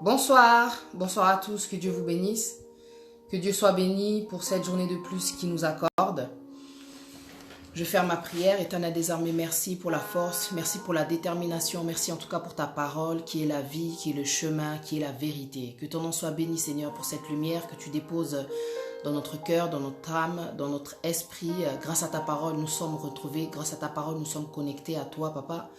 Bonsoir à tous, que Dieu vous bénisse, que Dieu soit béni pour cette journée de plus qu'il nous accorde. Je ferme ma prière. Éternel des armées, merci pour la force, merci pour la détermination, merci en tout cas pour ta parole qui est la vie, qui est le chemin, qui est la vérité. Que ton nom soit béni Seigneur pour cette lumière que tu déposes dans notre cœur, dans notre âme, dans notre esprit. Grâce à ta parole, nous sommes retrouvés, grâce à ta parole, nous sommes connectés à toi, Papa.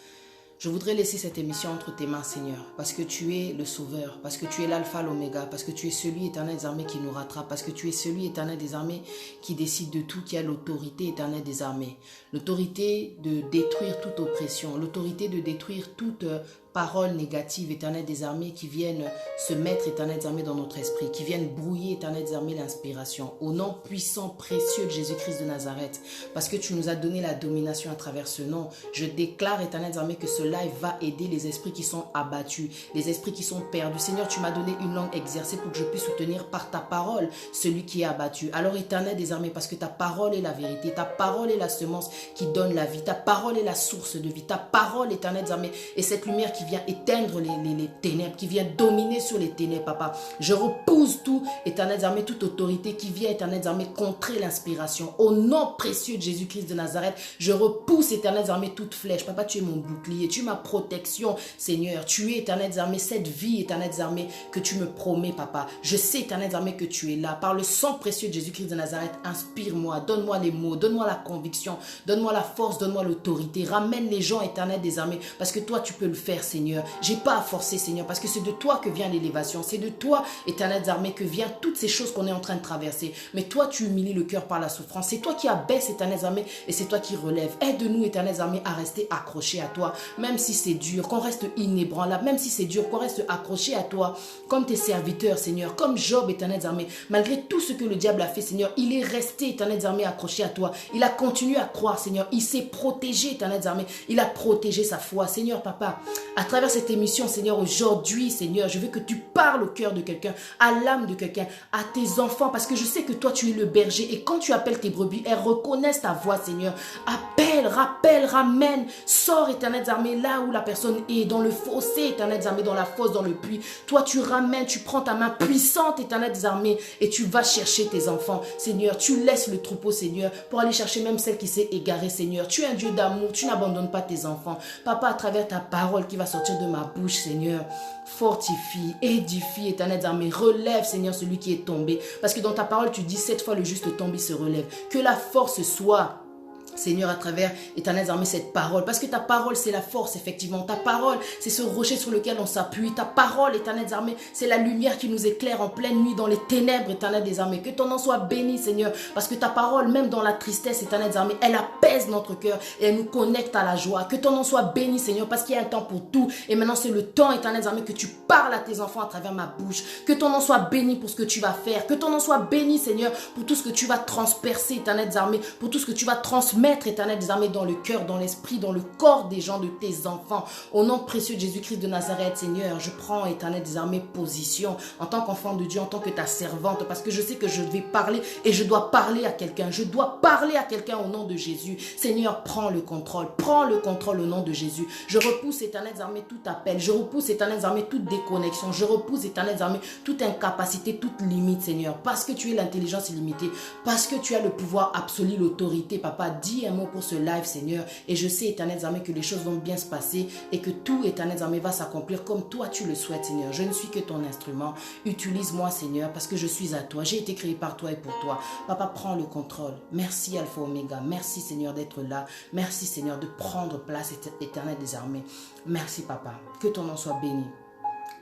Je voudrais laisser cette émission entre tes mains, Seigneur, parce que tu es le Sauveur, parce que tu es l'alpha, l'oméga, parce que tu es celui, éternel des armées, qui nous rattrape, parce que tu es celui, éternel des armées, qui décide de tout, qui a l'autorité, éternel des armées. L'autorité de détruire toute oppression, l'autorité de détruire toute paroles négatives, éternel des armées, qui viennent se mettre, éternel des armées, dans notre esprit, qui viennent brouiller, éternel des armées, l'inspiration. Au nom puissant, précieux de Jésus-Christ de Nazareth, parce que tu nous as donné la domination à travers ce nom, je déclare, éternel des armées, que ce live va aider les esprits qui sont abattus, les esprits qui sont perdus. Seigneur, tu m'as donné une langue exercée pour que je puisse soutenir par ta parole celui qui est abattu. Alors, éternel des armées, parce que ta parole est la vérité, ta parole est la semence qui donne la vie, ta parole est la source de vie, ta parole, éternel des armées, et cette lumière qui vient éteindre les ténèbres, qui vient dominer sur les ténèbres, Papa. Je repousse tout, éternel des armées, toute autorité qui vient, éternel des armées, contrer l'inspiration. Au nom précieux de Jésus-Christ de Nazareth, je repousse, éternel des armées, toute flèche. Papa, tu es mon bouclier, tu es ma protection, Seigneur. Tu es, éternel des armées, cette vie, éternel des armées, que tu me promets, Papa. Je sais, éternel des armées, que tu es là. Par le sang précieux de Jésus-Christ de Nazareth, inspire-moi, donne-moi les mots, donne-moi la conviction, donne-moi la force, donne-moi l'autorité. Ramène les gens, éternel des armées, parce que toi, tu peux le faire, Seigneur. J'ai pas à forcer, Seigneur, parce que c'est de toi que vient l'élévation. C'est de toi, éternel des armées, que vient toutes ces choses qu'on est en train de traverser. Mais toi, tu humilies le cœur par la souffrance. C'est toi qui abaisse, éternel des armées, et c'est toi qui relève. Aide-nous, éternel des armées, à rester accrochés à toi, même si c'est dur, qu'on reste inébranlable, même si c'est dur, qu'on reste accroché à toi, comme tes serviteurs, Seigneur, comme Job, éternel des armées. Malgré tout ce que le diable a fait, Seigneur, il est resté, éternel des armées, accroché à toi. Il a continué à croire, Seigneur. Il s'est protégé, éternel des armées. Il a protégé sa foi. Seigneur, Papa, à travers cette émission, Seigneur, aujourd'hui, Seigneur, je veux que tu parles au cœur de quelqu'un, à l'âme de quelqu'un, à tes enfants, parce que je sais que toi, tu es le berger, et quand tu appelles tes brebis, elles reconnaissent ta voix, Seigneur. Appelle, rappelle, ramène, sors, éternel des armées, là où la personne est, dans le fossé, éternel des armées, dans la fosse, dans le puits. Toi, tu ramènes, tu prends ta main puissante, éternel des armées, et tu vas chercher tes enfants, Seigneur. Tu laisses le troupeau, Seigneur, pour aller chercher même celle qui s'est égarée, Seigneur. Tu es un Dieu d'amour, tu n'abandonnes pas tes enfants. Papa, à travers ta parole qui va sortir de ma bouche, Seigneur, fortifie, édifie, éternel des armées, relève, Seigneur, celui qui est tombé. Parce que dans ta parole, tu dis 7 fois le juste tombe, il se relève. Que la force soit, Seigneur, à travers, éternel des armées, cette parole. Parce que ta parole, c'est la force, effectivement. Ta parole, c'est ce rocher sur lequel on s'appuie. Ta parole, éternel des armées, c'est la lumière qui nous éclaire en pleine nuit dans les ténèbres, éternel des armées. Que ton nom soit béni, Seigneur. Parce que ta parole, même dans la tristesse, éternel des armées, elle apaise notre cœur et elle nous connecte à la joie. Que ton nom soit béni, Seigneur, parce qu'il y a un temps pour tout. Et maintenant, c'est le temps, éternel des armées, que tu parles à tes enfants à travers ma bouche. Que ton nom soit béni pour ce que tu vas faire. Que ton nom soit béni, Seigneur, pour tout ce que tu vas transpercer, éternel des armées, pour tout ce que tu vas transmettre, éternel des armées, dans le cœur, dans l'esprit, dans le corps des gens, de tes enfants. Au nom précieux de Jésus-Christ de Nazareth, Seigneur, je prends, éternel des armées, position en tant qu'enfant de Dieu, en tant que ta servante, parce que je sais que je vais parler et je dois parler à quelqu'un. Je dois parler à quelqu'un au nom de Jésus. Seigneur, prends le contrôle au nom de Jésus. Je repousse, éternel des armées, tout appel. Je repousse, éternel des armées, toute déconnexion. Je repousse, éternel des armées, toute incapacité, toute limite, Seigneur, parce que tu es l'intelligence illimitée, parce que tu as le pouvoir absolu, l'autorité. Papa, dis un mot pour ce live, Seigneur, et je sais, éternel des armées, que les choses vont bien se passer et que tout, éternel des armées, va s'accomplir comme toi tu le souhaites, Seigneur. Je ne suis que ton instrument. Utilise-moi, Seigneur, parce que je suis à toi. J'ai été créé par toi et pour toi. Papa, prends le contrôle. Merci, Alpha Oméga. Merci, Seigneur, d'être là. Merci, Seigneur, de prendre place, éternel des armées. Merci, Papa. Que ton nom soit béni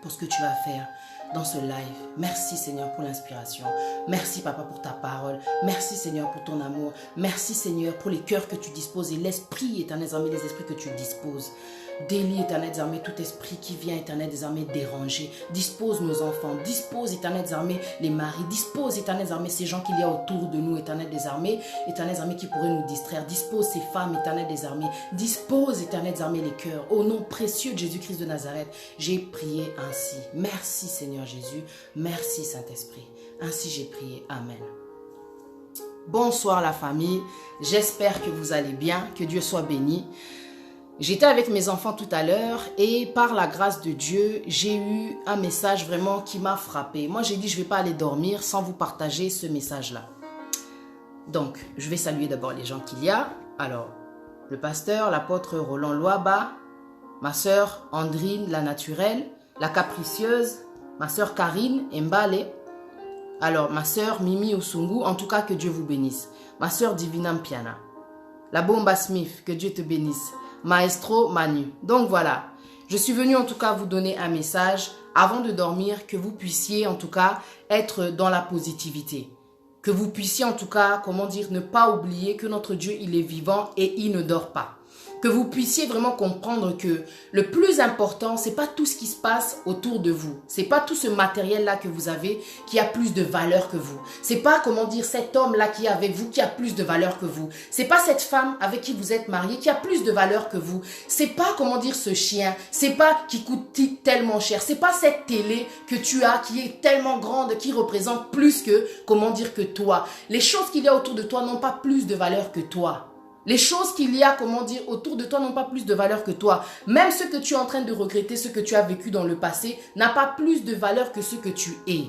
pour ce que tu vas faire dans ce live. Merci, Seigneur, pour l'inspiration. Merci, Papa, pour ta parole. Merci, Seigneur, pour ton amour. Merci, Seigneur, pour les cœurs que tu disposes et l'esprit, éternel des armées, les esprits que tu disposes. Délie, éternel des armées, tout esprit qui vient, éternel des armées, déranger. Dispose nos enfants, dispose, éternel des armées, les maris, dispose, éternel des armées, ces gens qu'il y a autour de nous, éternel des armées, qui pourraient nous distraire. Dispose ces femmes, éternel des armées, dispose, éternel des armées, les cœurs. Au nom précieux de Jésus-Christ de Nazareth, j'ai prié ainsi. Merci, Seigneur Jésus. Merci, Saint-Esprit. Ainsi j'ai prié. Amen. Bonsoir la famille. J'espère que vous allez bien, que Dieu soit béni. J'étais avec mes enfants tout à l'heure et par la grâce de Dieu, j'ai eu un message vraiment qui m'a frappé. Moi, j'ai dit, je ne vais pas aller dormir sans vous partager ce message-là. Donc, je vais saluer d'abord les gens qu'il y a. Alors, le pasteur, l'apôtre Roland Loaba, ma sœur Andrine, la naturelle, la capricieuse, ma sœur Karine Mbale. Alors, ma sœur Mimi Osungu, en tout cas, que Dieu vous bénisse. Ma sœur Divina Mpiana. La Bomba Smith, que Dieu te bénisse. Maestro Manu. Donc voilà, je suis venue en tout cas vous donner un message avant de dormir, que vous puissiez en tout cas être dans la positivité. Que vous puissiez en tout cas, comment dire, ne pas oublier que notre Dieu, il est vivant et il ne dort pas. Que vous puissiez vraiment comprendre que le plus important, c'est pas tout ce qui se passe autour de vous. C'est pas tout ce matériel-là que vous avez qui a plus de valeur que vous. C'est pas, comment dire, cet homme-là qui est avec vous qui a plus de valeur que vous. C'est pas cette femme avec qui vous êtes marié qui a plus de valeur que vous. C'est pas, comment dire, ce chien. C'est pas qui coûte tellement cher. C'est pas cette télé que tu as qui est tellement grande, qui représente plus que, comment dire, que toi. Les choses qu'il y a autour de toi n'ont pas plus de valeur que toi. Les choses qu'il y a, comment dire, autour de toi n'ont pas plus de valeur que toi. Même ce que tu es en train de regretter, ce que tu as vécu dans le passé, n'a pas plus de valeur que ce que tu es.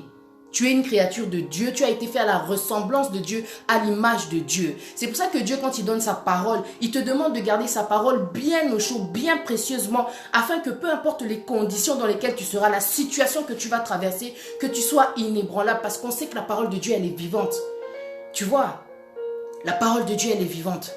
Tu es une créature de Dieu, tu as été fait à la ressemblance de Dieu, à l'image de Dieu. C'est pour ça que Dieu, quand il donne sa parole, il te demande de garder sa parole bien au chaud, bien précieusement, afin que peu importe les conditions dans lesquelles tu seras, la situation que tu vas traverser, que tu sois inébranlable, parce qu'on sait que la parole de Dieu, elle est vivante. Tu vois, la parole de Dieu, elle est vivante.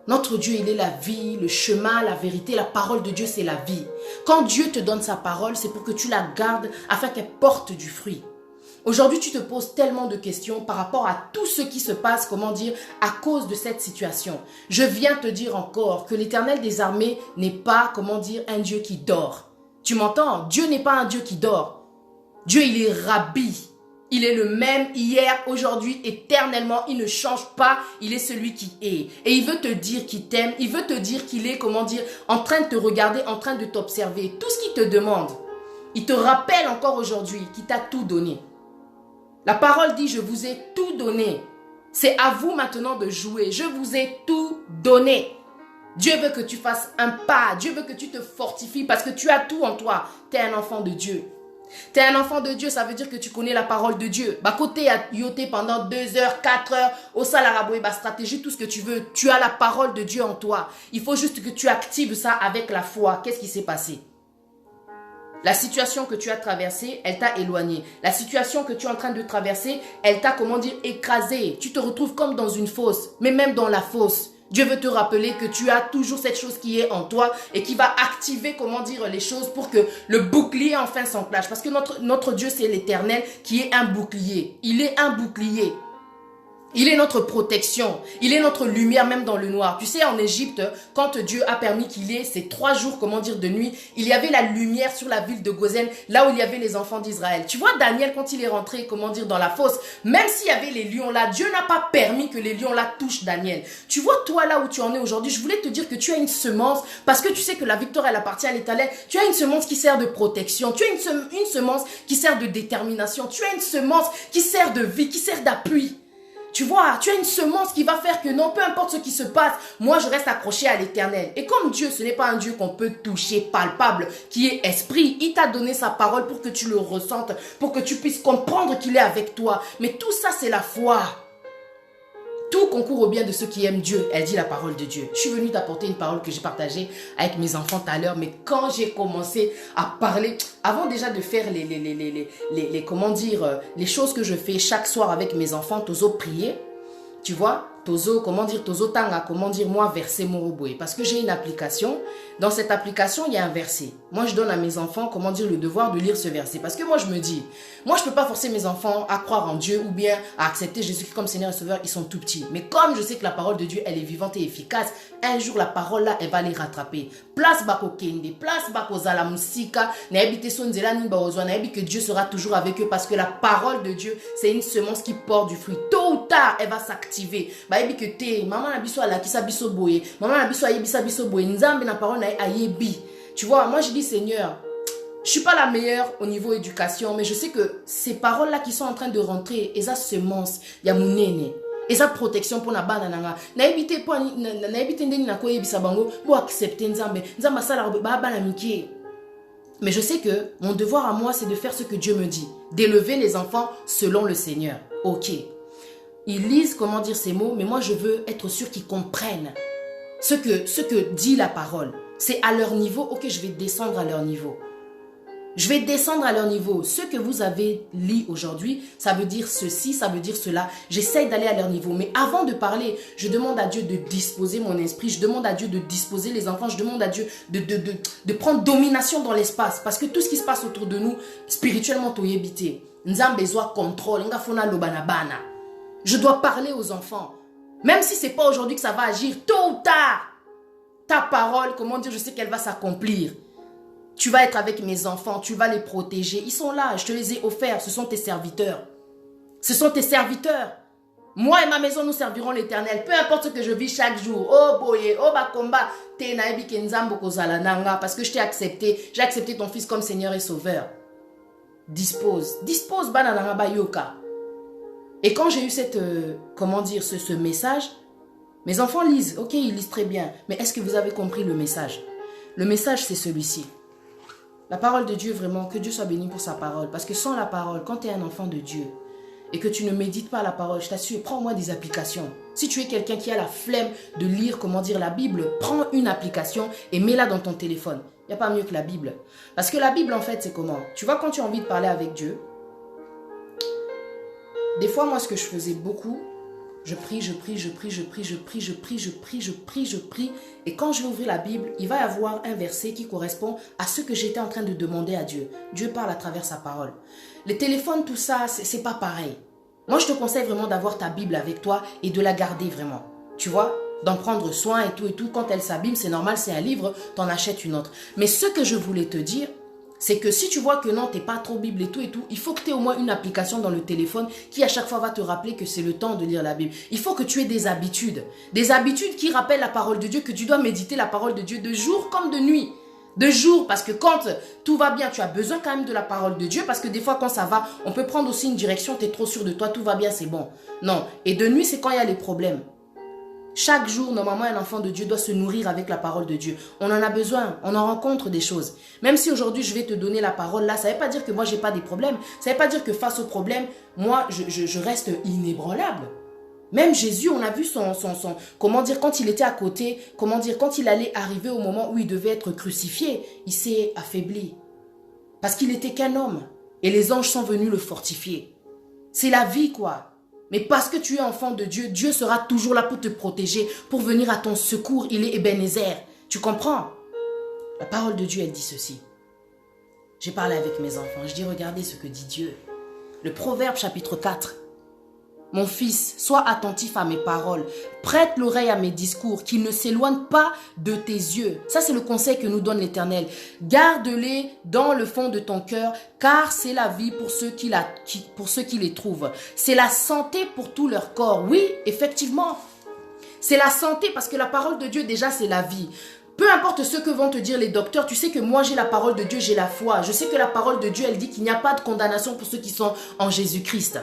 Notre Dieu, il est la vie, le chemin, la vérité. La parole de Dieu, c'est la vie. Quand Dieu te donne sa parole, c'est pour que tu la gardes afin qu'elle porte du fruit. Aujourd'hui, tu te poses tellement de questions par rapport à tout ce qui se passe, comment dire, à cause de cette situation. Je viens te dire encore que l'Éternel des armées n'est pas, comment dire, un Dieu qui dort. Tu m'entends? Dieu n'est pas un Dieu qui dort. Dieu, il est Rabbi. Il est le même hier, aujourd'hui, éternellement. Il ne change pas. Il est celui qui est. Et il veut te dire qu'il t'aime. Il veut te dire qu'il est, comment dire, en train de te regarder, en train de t'observer. Tout ce qu'il te demande. Il te rappelle encore aujourd'hui qu'il t'a tout donné. La parole dit, je vous ai tout donné. C'est à vous maintenant de jouer. Je vous ai tout donné. Dieu veut que tu fasses un pas. Dieu veut que tu te fortifies parce que tu as tout en toi. Tu es un enfant de Dieu. Tu es un enfant de Dieu, ça veut dire que tu connais la parole de Dieu. Bah, côté à yoté pendant 2 heures, 4 heures, au salaraboé, bah, stratégie, tout ce que tu veux. Tu as la parole de Dieu en toi. Il faut juste que tu actives ça avec la foi. Qu'est-ce qui s'est passé? La situation que tu as traversée, elle t'a éloigné. La situation que tu es en train de traverser, elle t'a, comment dire, écrasé. Tu te retrouves comme dans une fosse, mais même dans la fosse. Dieu veut te rappeler que tu as toujours cette chose qui est en toi et qui va activer, comment dire, les choses pour que le bouclier enfin s'enclenche. Parce que notre Dieu, c'est l'Éternel qui est un bouclier. Il est un bouclier. Il est notre protection. Il est notre lumière même dans le noir. Tu sais, en Égypte, quand Dieu a permis qu'il y ait ces 3 jours, comment dire, de nuit, il y avait la lumière sur la ville de Gozen, là où il y avait les enfants d'Israël. Tu vois, Daniel, quand il est rentré, comment dire, dans la fosse, même s'il y avait les lions là, Dieu n'a pas permis que les lions là touchent Daniel. Tu vois, toi là où tu en es aujourd'hui, je voulais te dire que tu as une semence, parce que tu sais que la victoire, elle appartient à l'Éternel. Tu as une semence qui sert de protection. Tu as une semence qui sert de détermination. Tu as une semence qui sert de vie, qui sert d'appui. Tu vois, tu as une semence qui va faire que non, peu importe ce qui se passe, moi je reste accroché à l'Éternel. Et comme Dieu, ce n'est pas un Dieu qu'on peut toucher, palpable, qui est esprit, il t'a donné sa parole pour que tu le ressentes, pour que tu puisses comprendre qu'il est avec toi. Mais tout ça, c'est la foi. Tout concourt au bien de ceux qui aiment Dieu, elle dit la parole de Dieu. Je suis venue t'apporter une parole que j'ai partagée avec mes enfants tout à l'heure, mais quand j'ai commencé à parler, avant déjà de faire comment dire, les choses que je fais chaque soir avec mes enfants, Tozo prier, tu vois, Tozo, comment dire, Tozo Tanga, comment dire, moi, verset Moroboué. Parce que j'ai une application. Dans cette application, il y a un verset. Moi, je donne à mes enfants, comment dire, le devoir de lire ce verset. Parce que moi, je me dis, moi, je ne peux pas forcer mes enfants à croire en Dieu ou bien à accepter Jésus comme Seigneur et Sauveur. Ils sont tout petits. Mais comme je sais que la parole de Dieu, elle est vivante et efficace, un jour, la parole là, elle va les rattraper. Place bako kende, place bako zala musika, naebite sonzela nimba ozwa, naebi que Dieu sera toujours avec eux parce que la parole de Dieu, c'est une semence qui porte du fruit. Tôt ou tard, elle va s'activer. Baebi que te, maman na biso ala kisa biso boye, maman na biso ayebisa biso boye, nzambe na parole na ayebi. Tu vois, moi je dis Seigneur, je suis pas la meilleure au niveau éducation, mais je sais que ces paroles-là qui sont en train de rentrer, eza semence, ya munene. Et sa protection pour na bana nanga. Na éviter ndeni na ko yebisa bango bo accepter nzambe. Nzamba sala ba bana miki. Mais je sais que mon devoir à moi, c'est de faire ce que Dieu me dit. D'élever les enfants selon le Seigneur. Ok. Ils lisent comment dire ces mots, mais moi je veux être sûr qu'ils comprennent ce que dit la parole. C'est à leur niveau, ok, je vais descendre à leur niveau. Je vais descendre à leur niveau. Ce que vous avez lu aujourd'hui, ça veut dire ceci, ça veut dire cela. J'essaye d'aller à leur niveau. Mais avant de parler, je demande à Dieu de disposer mon esprit. Je demande à Dieu de disposer les enfants. Je demande à Dieu de prendre domination dans l'espace. Parce que tout ce qui se passe autour de nous, spirituellement, tu es habité. Nous avons besoin de contrôle. Je dois parler aux enfants. Même si ce n'est pas aujourd'hui que ça va agir, tôt ou tard, ta parole, comment dire, je sais qu'elle va s'accomplir. Tu vas être avec mes enfants, tu vas les protéger. Ils sont là, je te les ai offerts, ce sont tes serviteurs. Ce sont tes serviteurs. Moi et ma maison, nous servirons l'Éternel. Peu importe ce que je vis chaque jour. Oh boye, oh bakomba, te naebi kenzambo kozala nanga, parce que je t'ai accepté. J'ai accepté ton fils comme Seigneur et Sauveur. Dispose banananga bayoka. Et quand j'ai eu cette, comment dire, ce message, mes enfants lisent. Ok, ils lisent très bien. Mais est-ce que vous avez compris le message? Le message, c'est celui-ci. La parole de Dieu, vraiment, que Dieu soit béni pour sa parole. Parce que sans la parole, quand tu es un enfant de Dieu et que tu ne médites pas la parole, je t'assure, prends au moins des applications. Si tu es quelqu'un qui a la flemme de lire, comment dire, la Bible, prends une application et mets-la dans ton téléphone. Il n'y a pas mieux que la Bible. Parce que la Bible, en fait, c'est comment? Tu vois, quand tu as envie de parler avec Dieu, des fois, moi, ce que je faisais beaucoup, je prie. Et quand je vais ouvrir la Bible, il va y avoir un verset qui correspond à ce que j'étais en train de demander à Dieu. Dieu parle à travers sa parole. Les téléphones, tout ça, c'est pas pareil. Moi, je te conseille vraiment d'avoir ta Bible avec toi et de la garder vraiment. Tu vois, d'en prendre soin et tout. Quand elle s'abîme, c'est normal, c'est un livre, t'en achètes une autre. Mais ce que je voulais te dire, c'est que si tu vois que non, t'es pas trop Bible et tout, il faut que tu aies au moins une application dans le téléphone qui à chaque fois va te rappeler que c'est le temps de lire la Bible. Il faut que tu aies des habitudes qui rappellent la parole de Dieu, que tu dois méditer la parole de Dieu de jour comme de nuit. De jour, parce que quand tout va bien, tu as besoin quand même de la parole de Dieu, parce que des fois quand ça va, on peut prendre aussi une direction, tu es trop sûr de toi, tout va bien, c'est bon. Non, et de nuit, c'est quand il y a les problèmes. Chaque jour, normalement, un enfant de Dieu doit se nourrir avec la parole de Dieu. On en a besoin, on en rencontre des choses. Même si aujourd'hui, je vais te donner la parole là, ça ne veut pas dire que moi, je n'ai pas des problèmes. Ça ne veut pas dire que face aux problèmes, moi, je reste inébranlable. Même Jésus, on a vu comment dire, quand il était à côté, comment dire, quand il allait arriver au moment où il devait être crucifié, il s'est affaibli. Parce qu'il n'était qu'un homme. Et les anges sont venus le fortifier. C'est la vie, quoi. Mais parce que tu es enfant de Dieu, Dieu sera toujours là pour te protéger, pour venir à ton secours. Il est Ebenezer. Tu comprends? La parole de Dieu, elle dit ceci. J'ai parlé avec mes enfants. Je dis, regardez ce que dit Dieu. Le Proverbe chapitre 4. Mon fils, sois attentif à mes paroles. Prête l'oreille à mes discours, qu'ils ne s'éloignent pas de tes yeux. Ça, c'est le conseil que nous donne l'Éternel. Garde-les dans le fond de ton cœur, car c'est la vie pour ceux qui les trouvent. C'est la santé pour tout leur corps. Oui, effectivement. C'est la santé parce que la parole de Dieu, déjà, c'est la vie. Peu importe ce que vont te dire les docteurs, tu sais que moi, j'ai la parole de Dieu, j'ai la foi. Je sais que la parole de Dieu, elle dit qu'il n'y a pas de condamnation pour ceux qui sont en Jésus-Christ.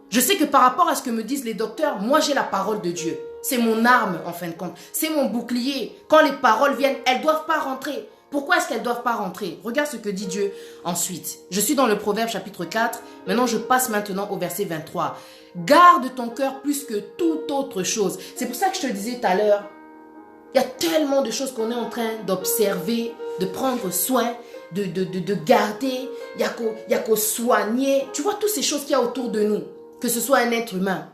Je sais que par rapport à ce que me disent les docteurs, moi j'ai la parole de Dieu. C'est mon arme en fin de compte. C'est mon bouclier. Quand les paroles viennent, elles ne doivent pas rentrer. Pourquoi est-ce qu'elles ne doivent pas rentrer? Regarde ce que dit Dieu ensuite. Je suis dans le Proverbe chapitre 4. Maintenant, je passe maintenant au verset 23. Garde ton cœur plus que toute autre chose. C'est pour ça que je te disais tout à l'heure, il y a tellement de choses qu'on est en train d'observer, de prendre soin, de garder. Il y a qu'au soigner. Tu vois toutes ces choses qu'il y a autour de nous. Que ce soit un être humain,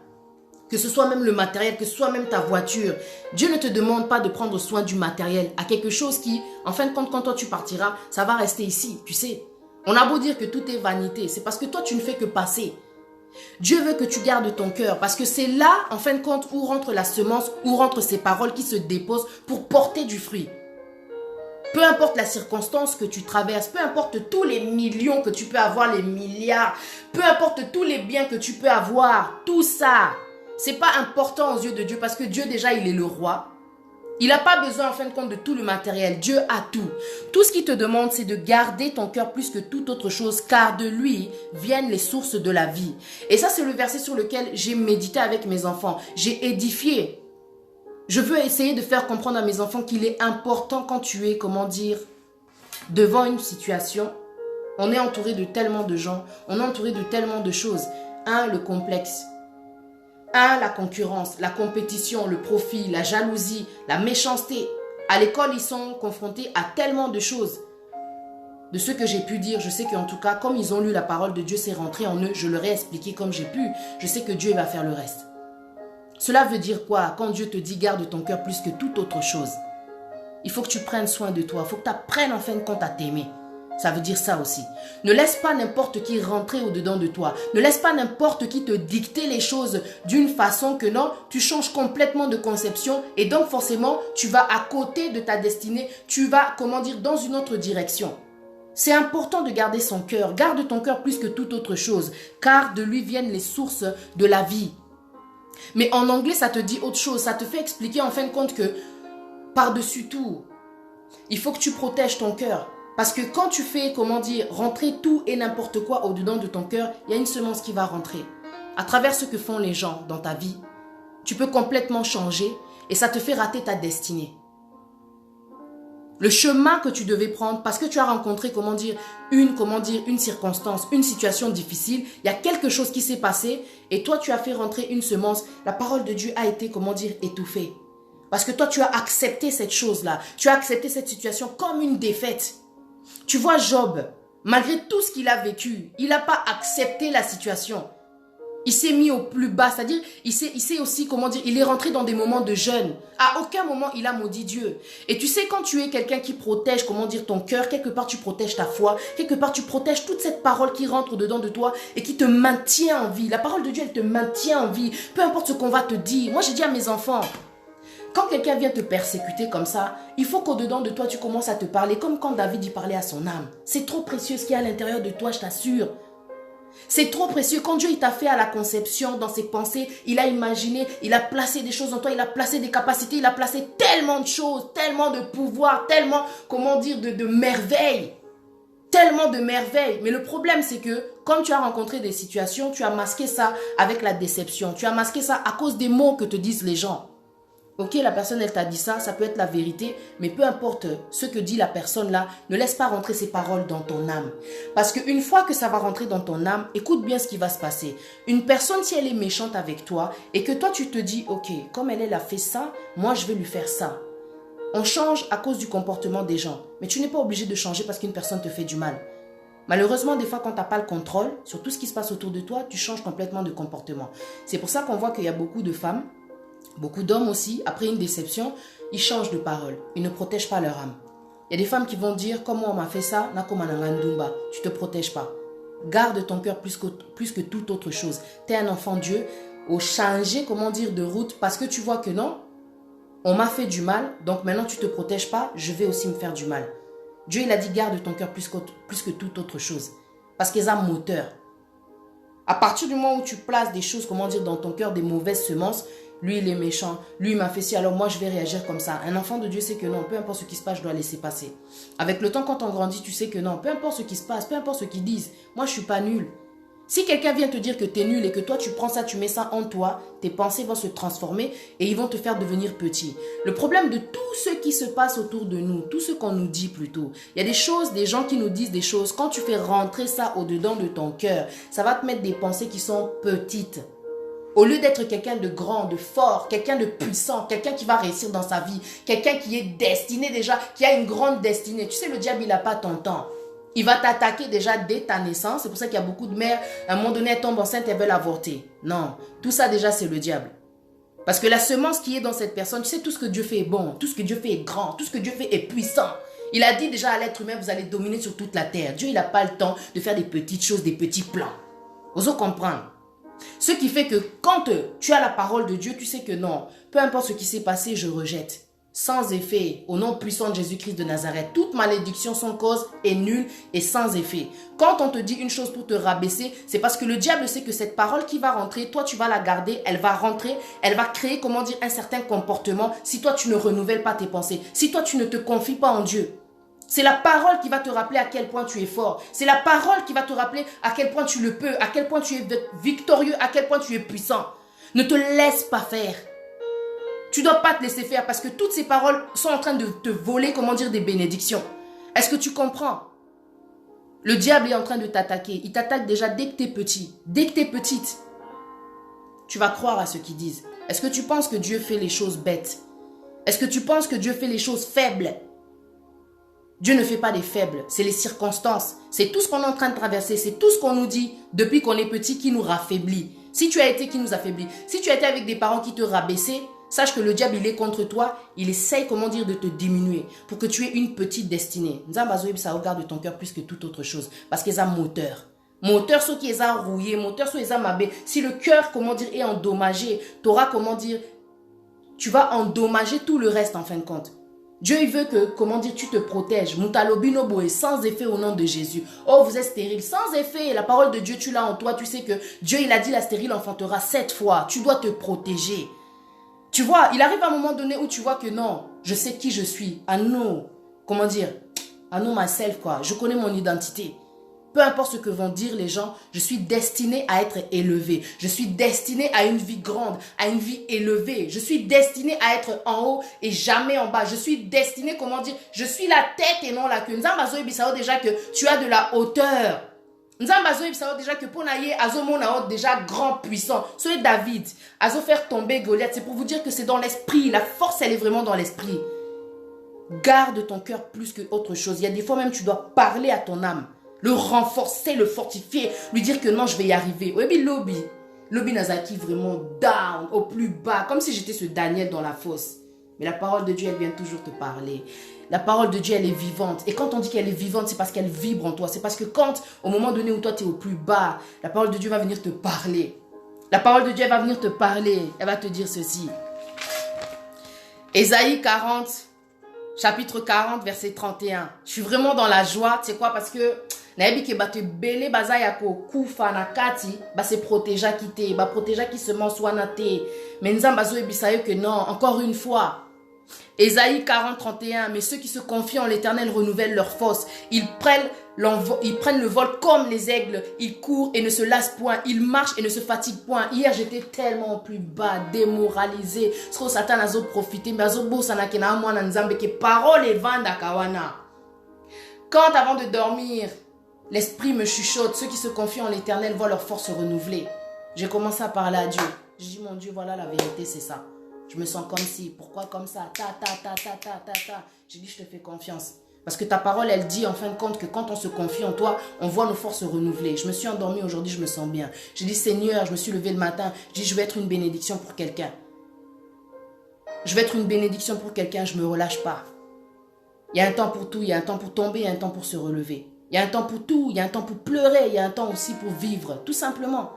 que ce soit même le matériel, que ce soit même ta voiture. Dieu ne te demande pas de prendre soin du matériel, à quelque chose qui, en fin de compte, quand toi tu partiras, ça va rester ici, tu sais. On a beau dire que tout est vanité, c'est parce que toi tu ne fais que passer. Dieu veut que tu gardes ton cœur, parce que c'est là, en fin de compte, où rentre la semence, où rentrent ces paroles qui se déposent pour porter du fruit. Peu importe la circonstance que tu traverses, peu importe tous les millions que tu peux avoir, les milliards, peu importe tous les biens que tu peux avoir, tout ça, c'est pas important aux yeux de Dieu parce que Dieu déjà, il est le roi. Il n'a pas besoin en fin de compte de tout le matériel. Dieu a tout. Tout ce qu'il te demande, c'est de garder ton cœur plus que toute autre chose, car de lui viennent les sources de la vie. Et ça, c'est le verset sur lequel j'ai médité avec mes enfants. J'ai édifié. Je veux essayer de faire comprendre à mes enfants qu'il est important quand tu es, comment dire, devant une situation. On est entouré de tellement de gens, on est entouré de tellement de choses. Un, le complexe. Un, la concurrence, la compétition, le profit, la jalousie, la méchanceté. À l'école, ils sont confrontés à tellement de choses. De ce que j'ai pu dire, je sais qu'en tout cas, comme ils ont lu la parole de Dieu, c'est rentré en eux. Je leur ai expliqué comme j'ai pu. Je sais que Dieu va faire le reste. Cela veut dire quoi? Quand Dieu te dit garde ton cœur plus que toute autre chose. Il faut que tu prennes soin de toi. Il faut que tu apprennes en fin de compte à t'aimer. Ça veut dire ça aussi. Ne laisse pas n'importe qui rentrer au-dedans de toi. Ne laisse pas n'importe qui te dicter les choses d'une façon que non, tu changes complètement de conception et donc forcément, tu vas à côté de ta destinée. Tu vas, comment dire, dans une autre direction. C'est important de garder son cœur. Garde ton cœur plus que toute autre chose, car de lui viennent les sources de la vie. Mais en anglais, ça te dit autre chose. Ça te fait expliquer en fin de compte que par-dessus tout, il faut que tu protèges ton cœur. Parce que quand tu fais, comment dire, rentrer tout et n'importe quoi au-dedans de ton cœur, il y a une semence qui va rentrer. À travers ce que font les gens dans ta vie, tu peux complètement changer et ça te fait rater ta destinée. Le chemin que tu devais prendre parce que tu as rencontré, une circonstance, une situation difficile, il y a quelque chose qui s'est passé et toi tu as fait rentrer une semence, la parole de Dieu a été, étouffée. Parce que toi tu as accepté cette chose-là, tu as accepté cette situation comme une défaite. Tu vois Job, malgré tout ce qu'il a vécu, il n'a pas accepté la situation. Il s'est mis au plus bas, c'est-à-dire, il sait aussi, il est rentré dans des moments de jeûne. À aucun moment, il a maudit Dieu. Et tu sais, quand tu es quelqu'un qui protège, ton cœur, quelque part, tu protèges ta foi, quelque part, tu protèges toute cette parole qui rentre dedans de toi et qui te maintient en vie. La parole de Dieu, elle te maintient en vie, peu importe ce qu'on va te dire. Moi, j'ai dit à mes enfants, quand quelqu'un vient te persécuter comme ça, il faut qu'au-dedans de toi, tu commences à te parler comme quand David y parlait à son âme. C'est trop précieux ce qu'il y a à l'intérieur de toi, je t'assure. C'est trop précieux. Quand Dieu t'a fait à la conception, dans ses pensées, il a imaginé, il a placé des choses en toi, il a placé des capacités, il a placé tellement de choses, tellement de pouvoir, tellement, de merveilles. Tellement de merveilles. Mais le problème, c'est que comme tu as rencontré des situations, tu as masqué ça avec la déception. Tu as masqué ça à cause des mots que te disent les gens. Ok, la personne, elle t'a dit ça, ça peut être la vérité, mais peu importe ce que dit la personne là, ne laisse pas rentrer ces paroles dans ton âme. Parce qu'une fois que ça va rentrer dans ton âme, écoute bien ce qui va se passer. Une personne, si elle est méchante avec toi et que toi tu te dis, ok, comme elle a fait ça, moi je vais lui faire ça. On change à cause du comportement des gens, mais tu n'es pas obligé de changer parce qu'une personne te fait du mal. Malheureusement, des fois, quand tu n'as pas le contrôle sur tout ce qui se passe autour de toi, tu changes complètement de comportement. C'est pour ça qu'on voit qu'il y a beaucoup de femmes, beaucoup d'hommes aussi, après une déception, ils changent de parole. Ils ne protègent pas leur âme. Il y a des femmes qui vont dire, comme on m'a fait ça, tu ne te protèges pas. Garde ton cœur plus que toute autre chose. Tu es un enfant de Dieu, au changer, de route, parce que tu vois que non, on m'a fait du mal, donc maintenant tu ne te protèges pas, je vais aussi me faire du mal. Dieu, il a dit, garde ton cœur plus que toute autre chose. Parce qu'ils ont moteur. À partir du moment où tu places des choses, dans ton cœur, des mauvaises semences, lui il est méchant, lui il m'a fait ci, alors moi je vais réagir comme ça. Un enfant de Dieu sait que non, peu importe ce qui se passe, je dois laisser passer. Avec le temps, quand on grandit, tu sais que non, peu importe ce qui se passe, peu importe ce qu'ils disent, moi je suis pas nul. Si quelqu'un vient te dire que tu es nul et que toi tu prends ça, tu mets ça en toi, tes pensées vont se transformer et ils vont te faire devenir petit. Le problème de tout ce qui se passe autour de nous, tout ce qu'on nous dit plutôt, il y a des choses, des gens qui nous disent des choses, quand tu fais rentrer ça au-dedans de ton cœur, ça va te mettre des pensées qui sont petites. Au lieu d'être quelqu'un de grand, de fort, quelqu'un de puissant, quelqu'un qui va réussir dans sa vie, quelqu'un qui est destiné déjà, qui a une grande destinée. Tu sais, le diable, il n'a pas ton temps. Il va t'attaquer déjà dès ta naissance. C'est pour ça qu'il y a beaucoup de mères, à un moment donné, elles tombent enceintes, elles veulent avorter. Non, tout ça déjà, c'est le diable. Parce que la semence qui est dans cette personne, tu sais, tout ce que Dieu fait est bon, tout ce que Dieu fait est grand, tout ce que Dieu fait est puissant. Il a dit déjà à l'être humain, vous allez dominer sur toute la terre. Dieu, il n'a pas le temps de faire des petites choses, des petits plans. Vous comprenez? Ce qui fait que quand tu as la parole de Dieu, tu sais que non, peu importe ce qui s'est passé, je rejette. sans effet, au nom puissant de Jésus-Christ de Nazareth. Toute malédiction sans cause est nulle et sans effet. Quand on te dit une chose pour te rabaisser, c'est parce que le diable sait que cette parole qui va rentrer, toi tu vas la garder, elle va rentrer, elle va créer, un certain comportement si toi tu ne renouvelles pas tes pensées, si toi tu ne te confies pas en Dieu. C'est la parole qui va te rappeler à quel point tu es fort. C'est la parole qui va te rappeler à quel point tu le peux, à quel point tu es victorieux, à quel point tu es puissant. Ne te laisse pas faire. Tu ne dois pas te laisser faire parce que toutes ces paroles sont en train de te voler, des bénédictions. Est-ce que tu comprends? Le diable est en train de t'attaquer. Il t'attaque déjà dès que tu es petit. Dès que tu es petite, tu vas croire à ce qu'ils disent. Est-ce que tu penses que Dieu fait les choses bêtes? Est-ce que tu penses que Dieu fait les choses faibles? Dieu ne fait pas des faibles, c'est les circonstances. C'est tout ce qu'on est en train de traverser, c'est tout ce qu'on nous dit depuis qu'on est petit qui nous raffaiblit. Si tu as été qui nous affaiblit, si tu as été avec des parents qui te rabaissaient, sache que le diable il est contre toi, il essaye de te diminuer pour que tu aies une petite destinée. Ça regarde ton cœur plus que toute autre chose parce qu'ils ont moteur. Moteur, ceux qui les a rouillés, moteur, ceux qui les a mabés. Si le cœur, est endommagé, tu auras, tu vas endommager tout le reste en fin de compte. Dieu, il veut que, tu te protèges. Moutalobinobo est sans effet au nom de Jésus. Oh, vous êtes stérile. Sans effet. La parole de Dieu, tu l'as en toi. Tu sais que Dieu, il a dit la stérile enfantera 7 fois. Tu dois te protéger. Tu vois, il arrive à un moment donné où tu vois que non, je sais qui je suis. I know, I know myself, quoi. Je connais mon identité. Peu importe ce que vont dire les gens, je suis destinée à être élevée. Je suis destinée à une vie grande, à une vie élevée. Je suis destinée à être en haut et jamais en bas. Je suis destinée, je suis la tête et non la queue. Nzambazo ibisao déjà que tu as de la hauteur. Nzambazo ibisao déjà que Ponaye Azomona déjà grand puissant. Soyez David, Azo faire tomber Goliath. C'est pour vous dire que c'est dans l'esprit. La force, elle est vraiment dans l'esprit. Garde ton cœur plus que autre chose. Il y a des fois même tu dois parler à ton âme. Le renforcer, le fortifier, lui dire que non, je vais y arriver. Oui, Lobby Nazaki vraiment down, au plus bas, comme si j'étais ce Daniel dans la fosse. Mais la parole de Dieu, elle vient toujours te parler. La parole de Dieu, elle est vivante. Et quand on dit qu'elle est vivante, c'est parce qu'elle vibre en toi. C'est parce que quand, au moment donné où toi, tu es au plus bas, la parole de Dieu va venir te parler. La parole de Dieu, elle va venir te parler. Elle va te dire ceci. Ésaïe 40, chapitre 40, verset 31. Je suis vraiment dans la joie. Tu sais quoi? Parce que naebi ba te bele baza ya ko kufa na kati ba se protéger qui ba protéger qui se wana te mais nzamba zo ebisa yo que non encore une fois. Ésaïe 40 31 mais ceux qui se confient en l'Éternel renouvellent leur force, ils prennent le vol comme les aigles, ils courent et ne se lassent point, ils marchent et ne se fatiguent point. Hier j'étais tellement plus bas, démoralisé, ce que Satan a profité mais azo bosana ke na mwana nzambe ke parole evanda kawana. Quand avant de dormir l'esprit me chuchote, ceux qui se confient en l'Éternel voient leur force se renouveler. J'ai commencé à parler à Dieu. Je dis, mon Dieu, voilà la vérité, c'est ça. Je me sens comme si, pourquoi comme ça? J'ai dit, je te fais confiance. Parce que ta parole, elle dit en fin de compte que quand on se confie en toi, on voit nos forces se renouveler. Je me suis endormie aujourd'hui, je me sens bien. J'ai dit, Seigneur, je me suis levé le matin. Je dis, je vais être une bénédiction pour quelqu'un. Je vais être une bénédiction pour quelqu'un, je ne me relâche pas. Il y a un temps pour tout, il y a un temps pour tomber, il y a un temps pour se relever. Il y a un temps pour tout, il y a un temps pour pleurer, il y a un temps aussi pour vivre, tout simplement.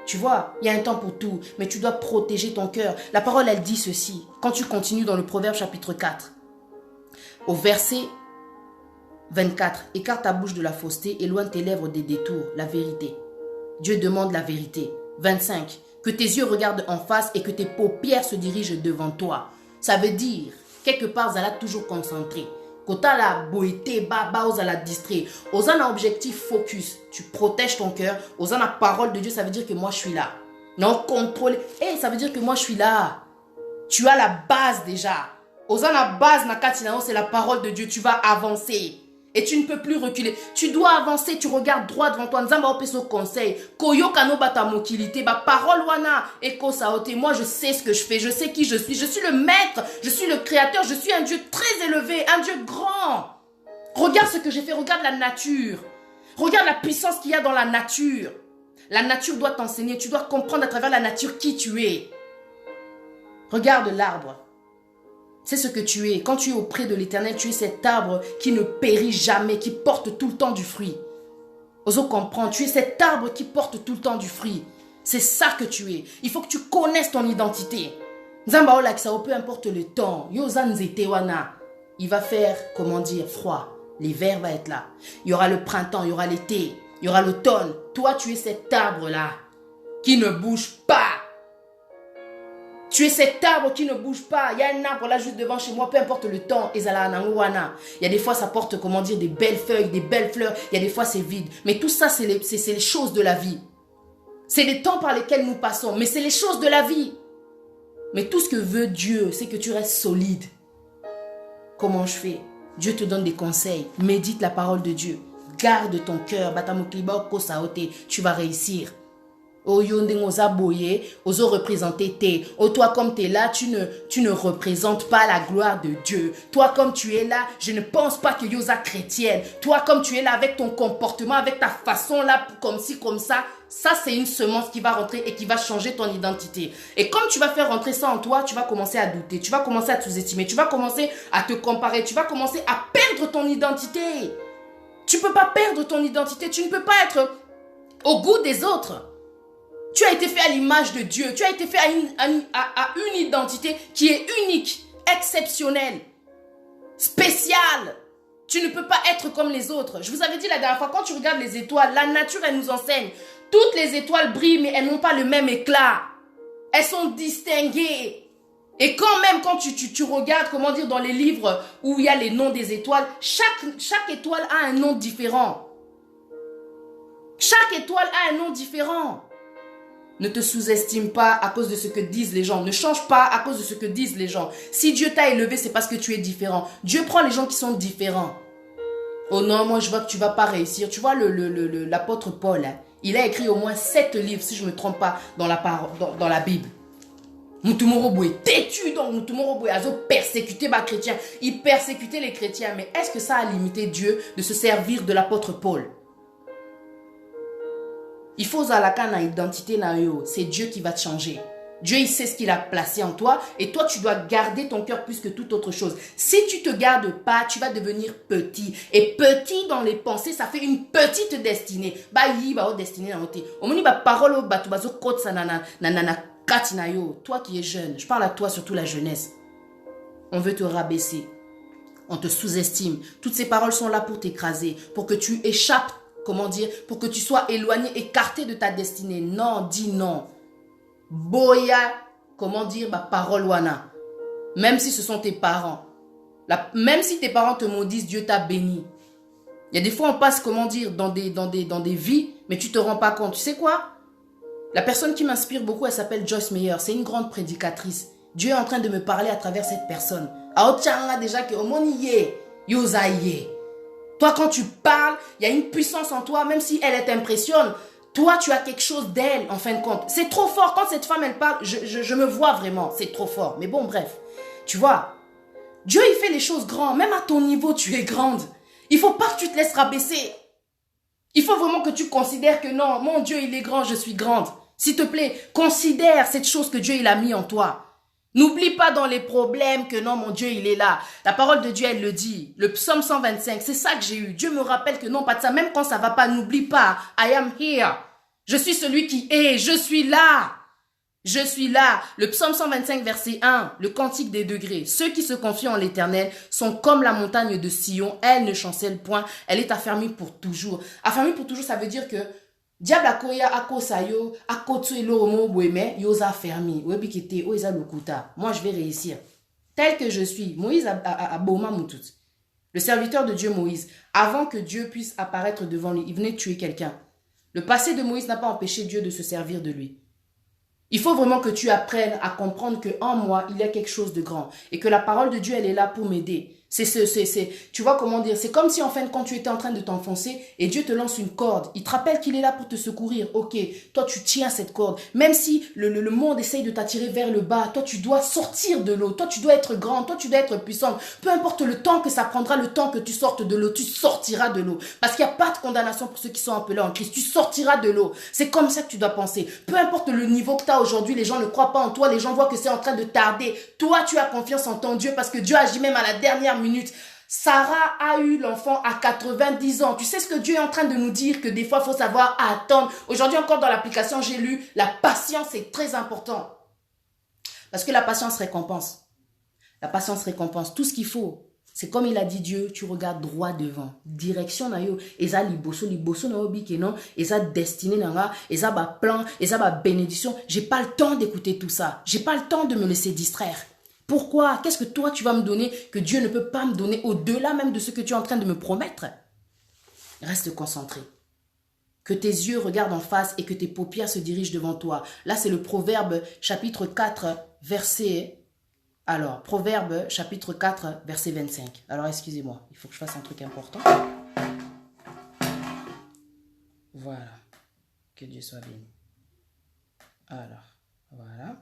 Tu vois, il y a un temps pour tout, mais tu dois protéger ton cœur. La parole, elle dit ceci, quand tu continues dans le Proverbe chapitre 4, au verset 24, écarte ta bouche de la fausseté, éloigne tes lèvres des détours, la vérité. Dieu demande la vérité. 25, que tes yeux regardent en face et que tes paupières se dirigent devant toi. Ça veut dire, quelque part, Zala toujours concentré. Kota la boité, baba, osa la distrait. Osa un objectif focus. Tu protèges ton cœur. Osa la parole de Dieu, ça veut dire que moi je suis là. Non, contrôle. Ça veut dire que moi je suis là. Tu as la base déjà. Osa la base, nakatinao, c'est la parole de Dieu. Tu vas avancer. Et tu ne peux plus reculer. Tu dois avancer, tu regardes droit devant toi. Nzamba opeso conseil. Koyo kano bata mokilité. Ba parole wana. Eko saote. Moi, je sais ce que je fais. Je sais qui je suis. Je suis le maître. Je suis le créateur. Je suis un Dieu très élevé. Un Dieu grand. Regarde ce que j'ai fait. Regarde la nature. Regarde la puissance qu'il y a dans la nature. La nature doit t'enseigner. Tu dois comprendre à travers la nature qui tu es. Regarde l'arbre. C'est ce que tu es. Quand tu es auprès de l'Éternel, tu es cet arbre qui ne périt jamais, qui porte tout le temps du fruit. Oso comprendre, tu es cet arbre qui porte tout le temps du fruit. C'est ça que tu es. Il faut que tu connaisses ton identité. Nzamba ola ça peu importe le temps. Yozan zetewana. Il va faire, comment dire, froid. L'hiver va être là. Il y aura le printemps, il y aura l'été, il y aura l'automne. Toi, tu es cet arbre-là qui ne bouge pas. Tu es cet arbre qui ne bouge pas. Il y a un arbre là juste devant chez moi, peu importe le temps. Il y a des fois, ça porte, comment dire, des belles feuilles, des belles fleurs. Il y a des fois, c'est vide. Mais tout ça, c'est les choses de la vie. C'est les temps par lesquels nous passons. Mais c'est les choses de la vie. Mais tout ce que veut Dieu, c'est que tu restes solide. Comment je fais? Dieu te donne des conseils. Médite la parole de Dieu. Garde ton cœur. Tu vas réussir. Oso représenter t'es. Oh, toi comme tu es là, tu ne représentes pas la gloire de Dieu. Toi comme tu es là, je ne pense pas que yosa chrétienne. Toi comme tu es là avec ton comportement, avec ta façon là, comme ci, comme ça c'est une semence qui va rentrer et qui va changer ton identité. Et comme tu vas faire rentrer ça en toi, tu vas commencer à douter, tu vas commencer à te sous-estimer, tu vas commencer à te comparer, tu vas commencer à perdre ton identité. Tu ne peux pas perdre ton identité, tu ne peux pas être au goût des autres. Tu as été fait à l'image de Dieu. Tu as été fait à une identité qui est unique, exceptionnelle, spéciale. Tu ne peux pas être comme les autres. Je vous avais dit la dernière fois, quand tu regardes les étoiles, la nature, elle nous enseigne. Toutes les étoiles brillent, mais elles n'ont pas le même éclat. Elles sont distinguées. Et quand tu regardes, comment dire, dans les livres où il y a les noms des étoiles, chaque étoile a un nom différent. Chaque étoile a un nom différent. Ne te sous-estime pas à cause de ce que disent les gens. Ne change pas à cause de ce que disent les gens. Si Dieu t'a élevé, c'est parce que tu es différent. Dieu prend les gens qui sont différents. Oh non, moi je vois que tu ne vas pas réussir. Tu vois l'apôtre Paul, hein, il a écrit au moins 7 livres, si je ne me trompe pas, dans la Bible. Mutumoro est têtu, donc Mutumoro a persécuté les chrétiens. Il persécutait les chrétiens. Mais est-ce que ça a limité Dieu de se servir de l'apôtre Paul? Il faut zalaka identité na yo, c'est Dieu qui va te changer. Dieu, il sait ce qu'il a placé en toi et toi, tu dois garder ton cœur plus que toute autre chose. Si tu te gardes pas, tu vas devenir petit. Et petit dans les pensées, ça fait une petite destinée. Destinée na ote. Omoni ba parole ba tubazo kotsa na katina yo. Toi qui es jeune, je parle à toi, surtout la jeunesse. On veut te rabaisser. On te sous-estime. Toutes ces paroles sont là pour t'écraser, pour que tu échappes. Comment dire, pour que tu sois éloigné, écarté de ta destinée. Non, dis non. Boya, comment dire, parole wana. Même si ce sont tes parents. Même si tes parents te maudissent, Dieu t'a béni. Il y a des fois, on passe, comment dire, dans des vies, mais tu te rends pas compte. Tu sais quoi? La personne qui m'inspire beaucoup, elle s'appelle Joyce Meyer. C'est une grande prédicatrice. Dieu est en train de me parler à travers cette personne. Aotchanga déjà que omoniye, yozaye. Toi, quand tu parles, il y a une puissance en toi, même si elle t'impressionne. Toi, tu as quelque chose d'elle, en fin de compte. C'est trop fort. Quand cette femme, elle parle, je me vois vraiment. C'est trop fort. Mais bon, bref. Tu vois, Dieu, il fait les choses grandes. Même à ton niveau, tu es grande. Il ne faut pas que tu te laisses rabaisser. Il faut vraiment que tu considères que non, mon Dieu, il est grand, je suis grande. S'il te plaît, considère cette chose que Dieu, il a mis en toi. N'oublie pas dans les problèmes que non, mon Dieu, il est là. La parole de Dieu, elle le dit. Le psaume 125, c'est ça que j'ai eu. Dieu me rappelle que non, pas de ça. Même quand ça va pas, n'oublie pas. I am here. Je suis celui qui est. Je suis là. Je suis là. Le psaume 125, verset 1, le cantique des degrés. Ceux qui se confient en l'Éternel sont comme la montagne de Sion. Elle ne chancelle point. Elle est affermie pour toujours. Affermie pour toujours, ça veut dire que diable akoya akosayo akotsuelo omo bweme yoza fermi webikete oeza lokuta. Moi je vais réussir tel que je suis. Moïse a boma mutut. Le serviteur de Dieu Moïse, avant que Dieu puisse apparaître devant lui, il venait tuer quelqu'un. Le passé de Moïse n'a pas empêché Dieu de se servir de lui. Il faut vraiment que tu apprennes à comprendre que en moi, il y a quelque chose de grand et que la parole de Dieu, elle est là pour m'aider. Tu vois comment dire, c'est comme si en fin de compte tu étais en train de t'enfoncer et Dieu te lance une corde. Il te rappelle qu'il est là pour te secourir. Ok, toi tu tiens cette corde. Même si le monde essaye de t'attirer vers le bas, toi tu dois sortir de l'eau. Toi tu dois être grande, toi tu dois être puissante. Peu importe le temps que ça prendra, le temps que tu sortes de l'eau, tu sortiras de l'eau. Parce qu'il n'y a pas de condamnation pour ceux qui sont appelés en Christ. Tu sortiras de l'eau. C'est comme ça que tu dois penser. Peu importe le niveau que tu as aujourd'hui, les gens ne croient pas en toi, les gens voient que c'est en train de tarder. Toi tu as confiance en ton Dieu parce que Dieu agit même à la dernière minute. Sarah a eu l'enfant à 90 ans. Tu sais ce que Dieu est en train de nous dire, que des fois, il faut savoir attendre. Aujourd'hui encore dans l'application, j'ai lu, la patience est très important. Parce que la patience récompense. La patience récompense. Tout ce qu'il faut, c'est comme il a dit Dieu, tu regardes droit devant. Direction na yo, eza liboso na yo bike non, eza destiné nanga, eza ba plan, eza ba bénédiction. J'ai pas le temps d'écouter tout ça. J'ai pas le temps de me laisser distraire. Pourquoi? Qu'est-ce que toi tu vas me donner que Dieu ne peut pas me donner au-delà même de ce que tu es en train de me promettre? Reste concentré. Que tes yeux regardent en face et que tes paupières se dirigent devant toi. Là, c'est le Proverbe chapitre 4, verset... Alors, Proverbe chapitre 4, verset 25. Alors, excusez-moi, il faut que je fasse un truc important. Voilà. Que Dieu soit béni. Alors, voilà.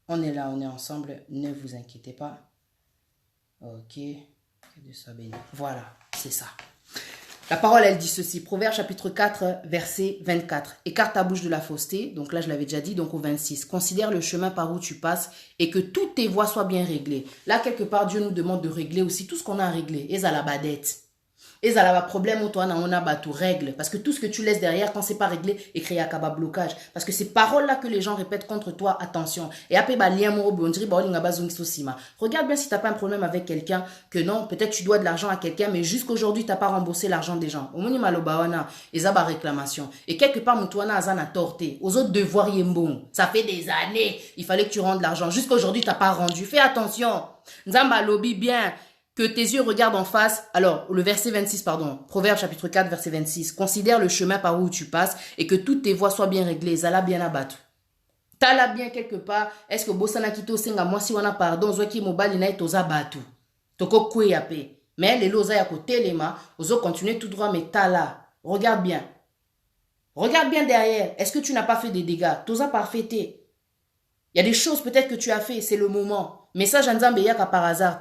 On est là, on est ensemble. Ne vous inquiétez pas. Ok. Que Dieu soit béni. Voilà, c'est ça. La parole, elle dit ceci, Proverbe chapitre 4, verset 24. Écarte ta bouche de la fausseté, donc là je l'avais déjà dit, donc au 26. Considère le chemin par où tu passes et que toutes tes voies soient bien réglées. Là, quelque part, Dieu nous demande de régler aussi tout ce qu'on a à régler. Et ça la badette. Et ça la problème où toi, on a battu règle. Parce que tout ce que tu laisses derrière, quand c'est pas réglé, et créer un blocage. Parce que ces paroles-là que les gens répètent contre toi, attention. Et après, regarde bien si t'as pas un problème avec quelqu'un, que non, peut-être tu dois de l'argent à quelqu'un, mais jusqu'aujourd'hui, t'as pas remboursé l'argent des gens. Au moni malobawana, et ça réclamation. Et quelque part, moutouana azana torté. Aux autres devoirs yembon. Ça fait des années. Il fallait que tu rendes l'argent. Jusqu'aujourd'hui, t'as pas rendu. Fais attention. Nzamba lobby bien. Que tes yeux regardent en face. Alors, le verset 26, pardon. Proverbe chapitre 4, verset 26. Considère le chemin par où tu passes et que toutes tes voies soient bien réglées. Zala bien abattu. T'as bien quelque part. Est-ce que Bossana Kito Senga, moi si on a pardon, Zoki Mobali na etoza batu. Toko kwe yape. Mais les loza ya kote lema, ozo continuer tout droit, mais t'as là. Regarde bien. Regarde bien derrière. Est-ce que tu n'as pas fait des dégâts? Toza parfaité. Il y a des choses peut-être que tu as fait, c'est le moment. Message Nzambe yaka par hasard.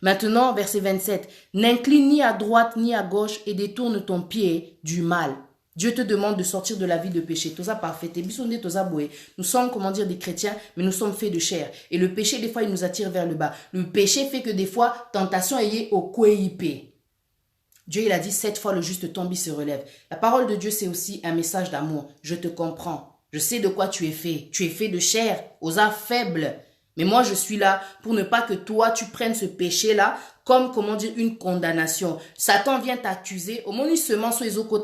Maintenant, verset 27. N'incline ni à droite ni à gauche et détourne ton pied du mal. Dieu te demande de sortir de la vie de péché. Toza parfait. Nous sommes, comment dire, des chrétiens, mais nous sommes faits de chair. Et le péché, des fois, il nous attire vers le bas. Le péché fait que des fois, tentation est au kweipé. Dieu, il a dit, 7 fois le juste tombe, il se relève. La parole de Dieu, c'est aussi un message d'amour. Je te comprends. Je sais de quoi tu es fait. Tu es fait de chair, aux âmes faibles. Mais moi, je suis là pour ne pas que toi, tu prennes ce péché-là comme, comment dire, une condamnation. Satan vient t'accuser. Au moment où il se ment sur les autres,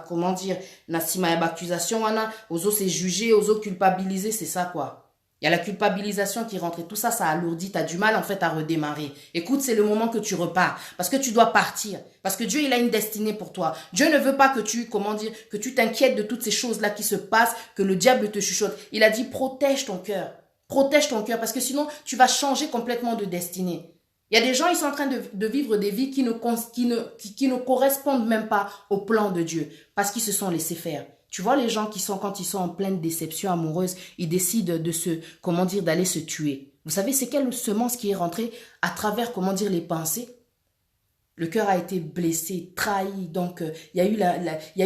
comment dire, nasima y a accusation, ozo c'est jugé, ozo culpabiliser, c'est ça quoi. Il y a la culpabilisation qui rentre et tout ça, ça alourdit. Tu as du mal en fait à redémarrer. Écoute, c'est le moment que tu repars. Parce que tu dois partir. Parce que Dieu, il a une destinée pour toi. Dieu ne veut pas que tu, comment dire, que tu t'inquiètes de toutes ces choses-là qui se passent, que le diable te chuchote. Il a dit, protège ton cœur. Protège ton cœur parce que sinon, tu vas changer complètement de destinée. Il y a des gens, ils sont en train de vivre des vies qui ne correspondent même pas au plan de Dieu parce qu'ils se sont laissés faire. Tu vois les gens qui sont, quand ils sont en pleine déception amoureuse, ils décident de se, comment dire, d'aller se tuer. Vous savez, c'est quelle semence qui est rentrée à travers, comment dire, les pensées? Le cœur a été blessé, trahi, donc il y a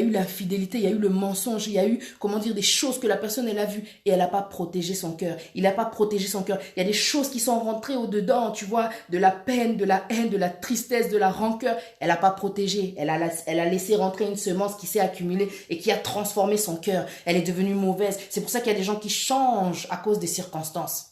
eu l'infidélité, il y a eu le mensonge, il y a eu, comment dire, des choses que la personne, elle a vues et elle n'a pas protégé son cœur. Il n'a pas protégé son cœur. Il y a des choses qui sont rentrées au-dedans, tu vois, de la peine, de la haine, de la tristesse, de la rancœur. Elle n'a pas protégé. Elle a laissé rentrer une semence qui s'est accumulée et qui a transformé son cœur. Elle est devenue mauvaise. C'est pour ça qu'il y a des gens qui changent à cause des circonstances.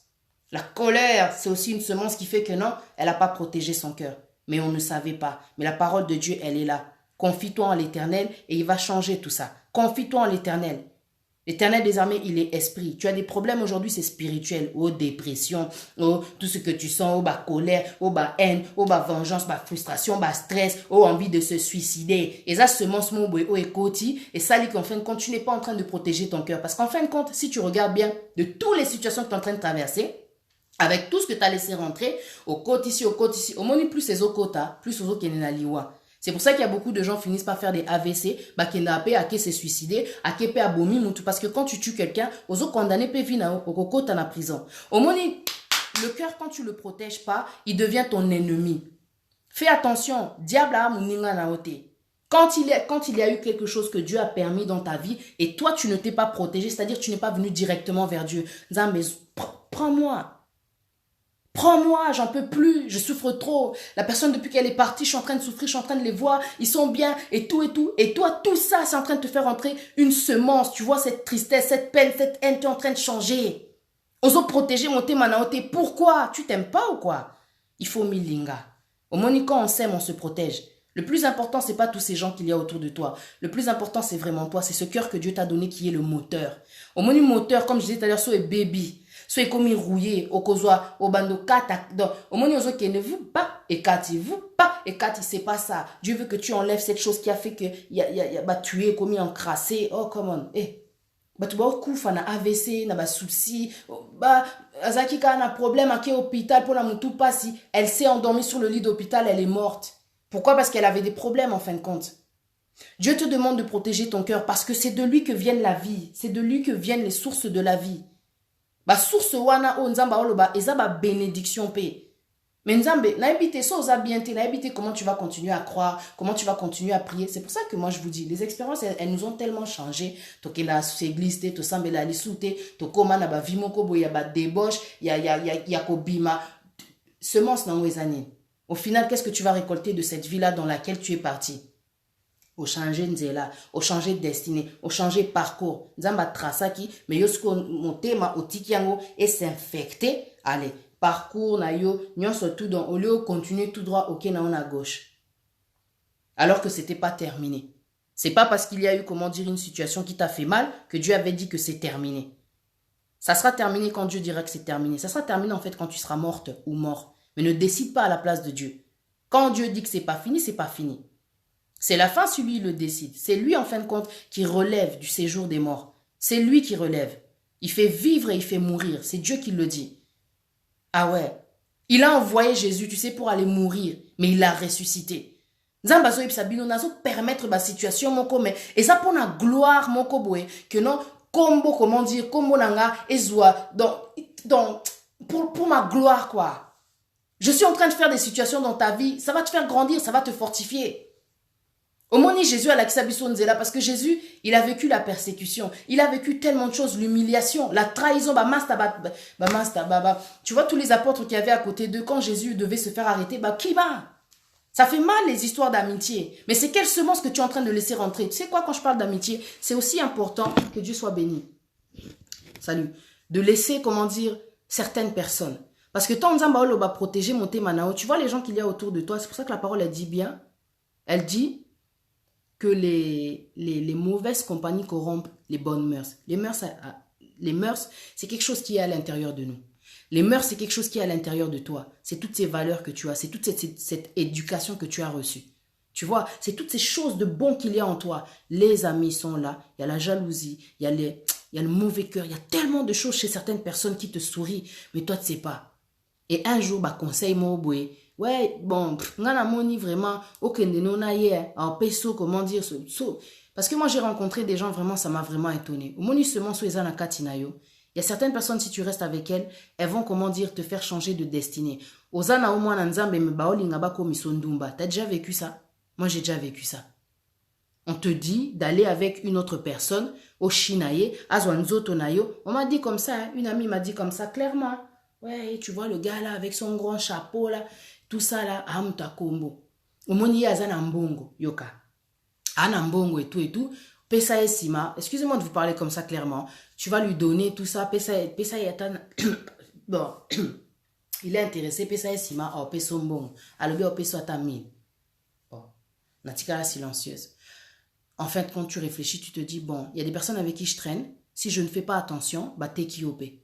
La colère, c'est aussi une semence qui fait que non, elle n'a pas protégé son cœur. Mais on ne savait pas. Mais la parole de Dieu, elle est là. Confie-toi en l'Éternel et il va changer tout ça. Confie-toi en l'Éternel. L'Éternel des armées, il est esprit. Tu as des problèmes aujourd'hui, c'est spirituel. Oh, dépression, oh, tout ce que tu sens, oh, bah, colère, oh, bah, haine, oh, bah, vengeance, bah, frustration, bah, stress, oh, envie de se suicider. Et ça, semence, mon boy, oh, écoute, et ça, qu'en fin de compte, tu n'es pas en train de protéger ton cœur. Parce qu'en fin de compte, si tu regardes bien de toutes les situations que tu es en train de traverser, avec tout ce que tu as laissé rentrer, au côté ici, au moni plus les autres quotas, plus aux autres qui n'est liwa. C'est pour ça qu'il y a beaucoup de gens qui finissent par faire des AVC, bah qui n'a pas à qui se suicider, à qui peut abomi tout parce que quand tu tues quelqu'un, aux autres condamnés peut venir au côté en prison. Au moni, le cœur quand tu le protèges pas, il devient ton ennemi. Fais attention, diable a muninga naote. Quand il y a eu quelque chose que Dieu a permis dans ta vie et toi tu ne t'es pas protégé, c'est-à-dire tu n'es pas venu directement vers Dieu. Zambé, prends-moi. Prends-moi, j'en peux plus, je souffre trop. La personne, depuis qu'elle est partie, je suis en train de souffrir, je suis en train de les voir, ils sont bien, et tout, et tout. Et toi, tout ça, c'est en train de te faire entrer une semence. Tu vois, cette tristesse, cette peine, cette haine, tu es en train de changer. Oso protéger mon thé manaote. Pourquoi? Tu t'aimes pas ou quoi? Il faut milinga. Au moins, quand on s'aime, on se protège. Le plus important, c'est pas tous ces gens qu'il y a autour de toi. Le plus important, c'est vraiment toi. C'est ce cœur que Dieu t'a donné qui est le moteur. Au moins, le moteur, comme je disais tout à l'heure, soit baby, soit comme rouillé, au kozwa, au bando kata. Au moins, ozo qui ne veut pas et kati, vous pas et kati, c'est pas ça. Dieu veut que tu enlèves cette chose qui a fait que bah tué, commis encrassé. Oh, come on. Eh. Bah tu vois kufa na AVC na ba souci bah azaki ka na problème à hôpital pour la mutu pasi, elle s'est endormie sur le lit d'hôpital, elle est morte. Pourquoi? Parce qu'elle avait des problèmes en fin de compte. Dieu te demande de protéger ton cœur parce que c'est de lui que vienne la vie, c'est de lui que viennent les sources de la vie. Ba source wana o nzamba oloba eza ba bénédiction pe. Mais Nzambe, naïbité, ça osa bien te, naïbité, comment tu vas continuer à croire, comment tu vas continuer à prier. C'est pour ça que moi je vous dis, les expériences, elles nous ont tellement changé. Toke la église, to sambe la lisute, to koma na ba vimoko bo ya ba débauche, ya ko bima. Semence na wezani. Au final, qu'est-ce que tu vas récolter de cette vie-là dans laquelle tu es parti? Au changer nzela, au changer de destinée, au changer de parcours. Nzamba trasaki, mais yosko motema otiki yango et s'infecter. Allez. Parcours na yo nyonso tout dans au lieu continuer tout droit ok na on à gauche alors que c'était pas terminé. C'est pas parce qu'il y a eu comment dire une situation qui t'a fait mal que Dieu avait dit que c'est terminé. Ça sera terminé quand Dieu dira que c'est terminé. Ça sera terminé en fait quand tu seras morte ou mort. Mais ne décide pas à la place de Dieu. Quand Dieu dit que c'est pas fini, c'est pas fini. C'est la fin, celui il le décide. C'est lui en fin de compte qui relève du séjour des morts. C'est lui qui relève. Il fait vivre et il fait mourir. C'est Dieu qui le dit. Ah ouais. Il a envoyé Jésus, tu sais, pour aller mourir. Mais il l'a ressuscité. Nzambazo ibsabino nazo permettre ma situation moko mais et ça pour la gloire moko boé que non combo comment dire combo nanga ezwa donc pour ma gloire quoi. Je suis en train de faire des situations dans ta vie, ça va te faire grandir, ça va te fortifier. Au moni Jésus à la Kisabiso Nzela parce que Jésus, il a vécu la persécution, il a vécu tellement de choses, l'humiliation, la trahison, tu vois tous les apôtres qui avaient à côté d'eux quand Jésus devait se faire arrêter, qui va? Ça fait mal les histoires d'amitié, mais c'est quelle semence que tu es en train de laisser rentrer? Tu sais quoi, quand je parle d'amitié, c'est aussi important que Dieu soit béni. Salut. De laisser, comment dire, certaines personnes. Parce que tant Nzambaolo va protéger, monter manao, tu vois les gens qu'il y a autour de toi, c'est pour ça que la parole elle dit bien, elle dit que les mauvaises compagnies corrompent les bonnes mœurs. Les mœurs, c'est quelque chose qui est à l'intérieur de nous. Les mœurs, c'est quelque chose qui est à l'intérieur de toi. C'est toutes ces valeurs que tu as, c'est toute cette éducation que tu as reçue. Tu vois, c'est toutes ces choses de bon qu'il y a en toi. Les amis sont là, il y a la jalousie, il y a le mauvais cœur, il y a tellement de choses chez certaines personnes qui te sourient, mais toi, tu ne sais pas. Et un jour, conseil moi, ouais, bon, ngana moni vraiment, okende nona ye, en peso, comment dire, parce que moi j'ai rencontré des gens vraiment, ça m'a vraiment étonné. Au moni seulement sous ezana katinayo, il y a certaines personnes, si tu restes avec elles, elles vont, comment dire, te faire changer de destinée. Ozana au moins nanzambe me baoli ngaba ko misondumba. T'as déjà vécu ça? Moi j'ai déjà vécu ça. On te dit d'aller avec une autre personne, au Chinaye, à Zwanzotonayo. On m'a dit comme ça, hein, une amie m'a dit comme ça, clairement. Ouais, tu vois le gars là, avec son grand chapeau là, tout ça là, amta kombo. Omoni azana mbongo, yoka. Ana mbongo et tout. Pesa esima, excusez-moi de vous parler comme ça clairement. Tu vas lui donner tout ça, pesa yatan. Bon, il est intéressé, pesa esima, oh, peso mbongo. Alobi, oh, peso atami. Bon, natikala silencieuse. En fait, quand tu réfléchis, tu te dis, bon, il y a des personnes avec qui je traîne. Si je ne fais pas attention, bah, t'es qui opé.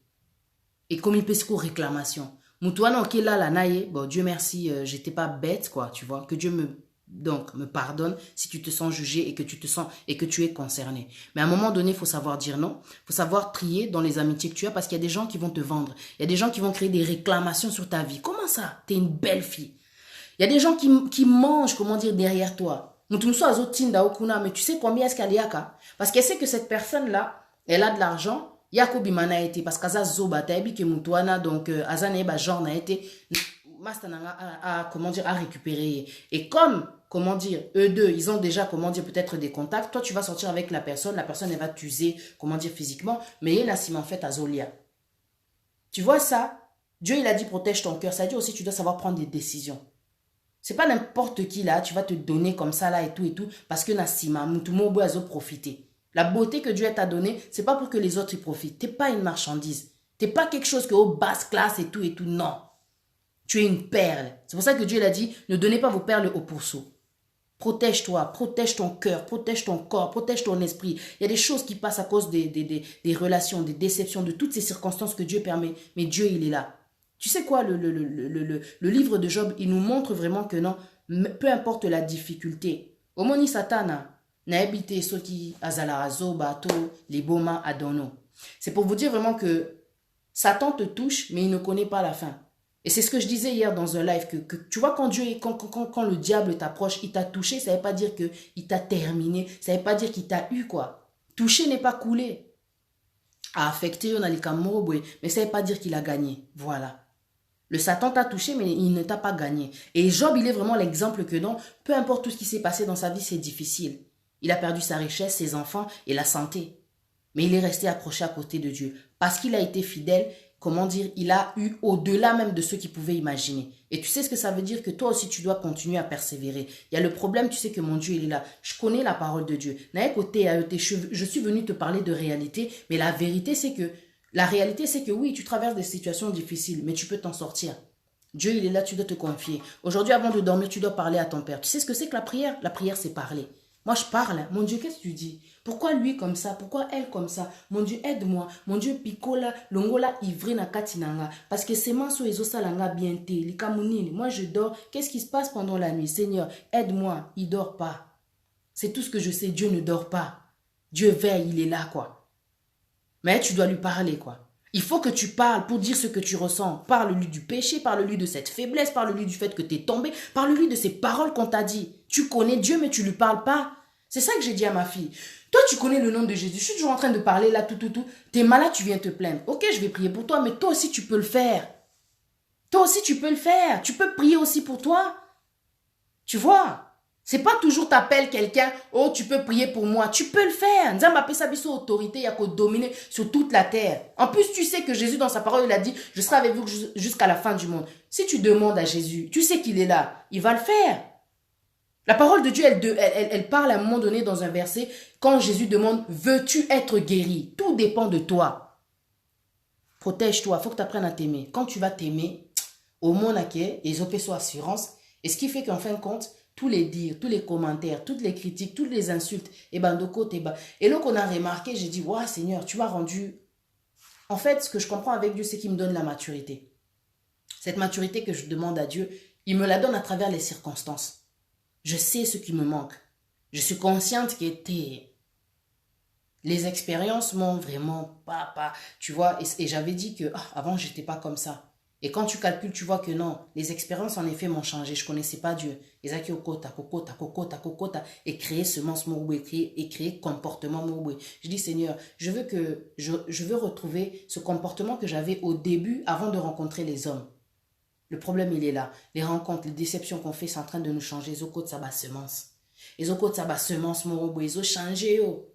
Et comme il peut se réclamation. Moutouana, ok, là, la naïe, bon, Dieu merci, j'étais pas bête, quoi, tu vois. Que Dieu me pardonne si tu te sens jugé et que tu es concerné. Mais à un moment donné, il faut savoir dire non. Il faut savoir trier dans les amitiés que tu as parce qu'il y a des gens qui vont te vendre. Il y a des gens qui vont créer des réclamations sur ta vie. Comment ça? T'es une belle fille. Il y a des gens qui mangent, comment dire, derrière toi. Mais tu sais combien est-ce qu'elle y a? Parce qu'elle sait que cette personne-là, elle a de l'argent. Yakobi mana été parce qu'aza zoba tabi que mutuana donc azane ba genre na été mastananga a comment dire à récupérer et comme comment dire eux deux ils ont déjà comment dire peut-être des contacts, toi tu vas sortir avec la personne elle va t'user comment dire physiquement mais il a si en fait azolia. Tu vois ça? Dieu il a dit protège ton cœur, ça dit aussi tu dois savoir prendre des décisions. C'est pas n'importe qui là, tu vas te donner comme ça là et tout parce que nasima mutu mobo azo profiter. La beauté que Dieu t'a donnée, c'est pas pour que les autres y profitent. T'es pas une marchandise. Tu n'es pas quelque chose que au basse classe et tout, non. Tu es une perle. C'est pour ça que Dieu l'a dit, ne donnez pas vos perles aux pourceaux. Protège-toi, protège ton cœur, protège ton corps, protège ton esprit. Il y a des choses qui passent à cause des relations, des déceptions, de toutes ces circonstances que Dieu permet. Mais Dieu, il est là. Tu sais quoi, le livre de Job, il nous montre vraiment que non, peu importe la difficulté. Omoni satana, na habité soki azalarazo bato liboma adono. C'est pour vous dire vraiment que Satan te touche, mais il ne connaît pas la fin. Et c'est ce que je disais hier dans un live, que tu vois, quand le diable t'approche, il t'a touché, ça ne veut pas dire qu'il t'a terminé, ça ne veut pas dire qu'il t'a eu, quoi. Toucher n'est pas couler. A affecté, on a les camoroboué, mais ça ne veut pas dire qu'il a gagné. Voilà. Le Satan t'a touché, mais il ne t'a pas gagné. Et Job, il est vraiment l'exemple que non, peu importe tout ce qui s'est passé dans sa vie, c'est difficile. Il a perdu sa richesse, ses enfants et la santé. Mais il est resté accroché à côté de Dieu. Parce qu'il a été fidèle, comment dire, il a eu au-delà même de ce qu'il pouvait imaginer. Et tu sais ce que ça veut dire? Que toi aussi, tu dois continuer à persévérer. Il y a le problème, tu sais que mon Dieu, il est là. Je connais la parole de Dieu. Je suis venu te parler de réalité, mais la réalité, c'est que oui, tu traverses des situations difficiles, mais tu peux t'en sortir. Dieu, il est là, tu dois te confier. Aujourd'hui, avant de dormir, tu dois parler à ton Père. Tu sais ce que c'est que la prière? La prière, c'est parler. Moi, je parle. Mon Dieu, qu'est-ce que tu dis? Pourquoi lui comme ça? Pourquoi elle comme ça? Mon Dieu, aide-moi. Mon Dieu, picola, longola, ivré na katinanga. Parce que ces manso ezo salanga bien te. Likamunini. Moi, je dors. Qu'est-ce qui se passe pendant la nuit? Seigneur, aide-moi. Il dort pas. C'est tout ce que je sais. Dieu ne dort pas. Dieu veille, il est là, quoi. Mais tu dois lui parler, quoi. Il faut que tu parles pour dire ce que tu ressens. Parle-lui du péché, parle-lui de cette faiblesse, parle-lui du fait que tu es tombé, parle-lui de ces paroles qu'on t'a dit. Tu connais Dieu, mais tu ne lui parles pas. C'est ça que j'ai dit à ma fille. Toi, tu connais le nom de Jésus. Je suis toujours en train de parler là, tout. Tu es malade, tu viens te plaindre. Ok, je vais prier pour toi, mais toi aussi, tu peux le faire. Toi aussi, tu peux le faire. Tu peux prier aussi pour toi. Tu vois? C'est pas toujours t'appelles quelqu'un, oh, tu peux prier pour moi. Tu peux le faire. Nzamba appelle ça biso autorité, il y a qu'à dominer sur toute la terre. En plus, tu sais que Jésus, dans sa parole, il a dit, je serai avec vous jusqu'à la fin du monde. Si tu demandes à Jésus, tu sais qu'il est là. Il va le faire. La parole de Dieu, elle parle à un moment donné dans un verset, quand Jésus demande, veux-tu être guéri? Tout dépend de toi. Protège-toi, il faut que tu apprennes à t'aimer. Quand tu vas t'aimer, au monde, ils ont fait assurance. Et ce qui fait qu'en fin de compte, tous les dires, tous les commentaires, toutes les critiques, toutes les insultes, et ben de côté, et donc on a remarqué, j'ai dit, waouh Seigneur, tu m'as rendu. En fait, ce que je comprends avec Dieu, c'est qu'il me donne la maturité. Cette maturité que je demande à Dieu, il me la donne à travers les circonstances. Je sais ce qui me manque. Je suis consciente que les expériences m'ont vraiment pas, tu vois, et j'avais dit que avant, j'étais pas comme ça. Et quand tu calcules, tu vois que non, les expériences en effet m'ont changé. Je ne connaissais pas Dieu. Ezaki okota, kokota, et créer semence mouboué, et créer comportement mouboué. Je dis Seigneur, je veux retrouver ce comportement que j'avais au début avant de rencontrer les hommes. Le problème, il est là. Les rencontres, les déceptions qu'on fait, c'est en train de nous changer. Ezoko tsaba semence. Ezoko tsaba semence mouboué. Ezo changer yo.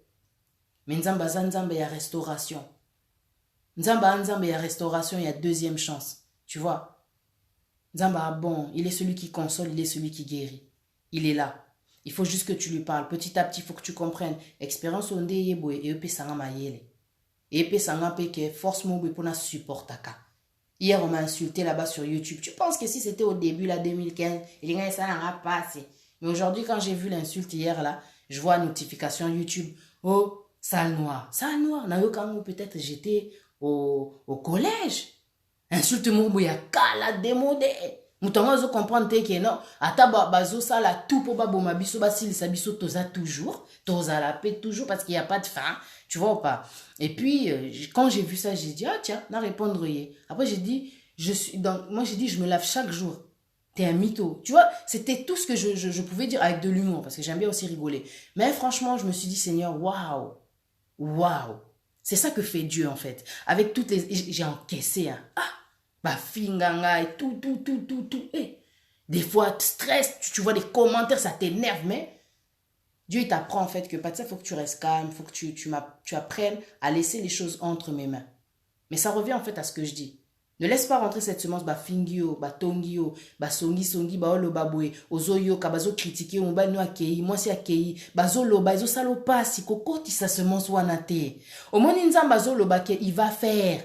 Mais nzamba zanzamba, il y a restauration. Nzamba il y a restauration, il y a deuxième chance. Tu vois, Nzamba, bon, il est celui qui console, il est celui qui guérit. Il est là. Il faut juste que tu lui parles. Petit à petit, il faut que tu comprennes. Expérience onde yeboe et epe sanga mayele. Et epe sanga peke force moube pour na supportaka. Hier, on m'a insulté là-bas sur YouTube. Tu penses que si c'était au début, là, 2015, il y a ça n'a pas passé. Mais aujourd'hui, quand j'ai vu l'insulte hier, là, je vois une notification YouTube. Oh, sale noire. Sale noire. Quand peut-être j'étais au collège. Insulte moubou ya kala démodé. Moutonga zo comprendre que non. Ata bazo ça la tout pour baboma biso basili sa biso toza toujours. Toza la paix toujours parce qu'il n'y a pas de fin. Tu vois ou pas? Et puis, quand j'ai vu ça, j'ai dit, ah tiens, n'a répondre. Après, j'ai dit, moi j'ai dit, je me lave chaque jour. T'es un mytho. Tu vois, c'était tout ce que je pouvais dire avec de l'humour parce que j'aime bien aussi rigoler. Mais franchement, je me suis dit, Seigneur, waouh. Waouh. C'est ça que fait Dieu en fait. Avec toutes les... J'ai encaissé. Hein. Bah, finganga et tout. Et des fois, stress, tu vois des commentaires, ça t'énerve, mais Dieu, il t'apprend en fait que, il faut que tu restes calme, il faut que tu apprennes à laisser les choses entre mes mains. Mais ça revient en fait à ce que je dis. Ne laisse pas rentrer cette semence, bah, fingio, bah, tongio, bah, songi, bah, olo, baboué, ozoyo, kabazo, critiquer, on va nous accueillir, moi, c'est accueillir, bah, zolo, bah, zo, salopa, si, koko, ti sa semence, wanate. Au moins, ninzamba, zolo, bah, il va faire.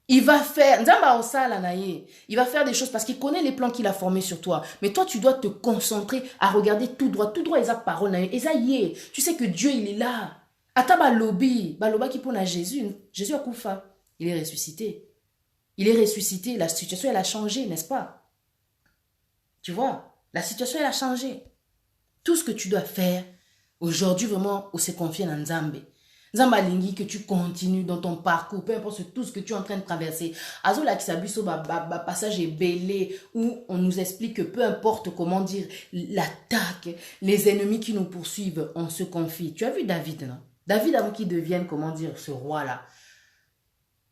Il va faire, Nzamba Osala naye, il va faire des choses parce qu'il connaît les plans qu'il a formés sur toi. Mais toi, tu dois te concentrer à regarder tout droit les parole naye. Et ça y est, tu sais que Dieu, il est là. Ataba lobi, baloba qui pona Jésus, Jésus a koufa. Il est ressuscité. Il est ressuscité, la situation, elle a changé, n'est-ce pas? Tu vois, la situation, elle a changé. Tout ce que tu dois faire, aujourd'hui, vraiment, on s'est confié dans Nzambe. Nzamba lingi que tu continues dans ton parcours, peu importe tout ce que tu es en train de traverser. Azola qui s'abuse au passage est belé où on nous explique que peu importe comment dire l'attaque, les ennemis qui nous poursuivent, on se confie. Tu as vu David, non? David, avant qu'il devienne, comment dire, ce roi-là,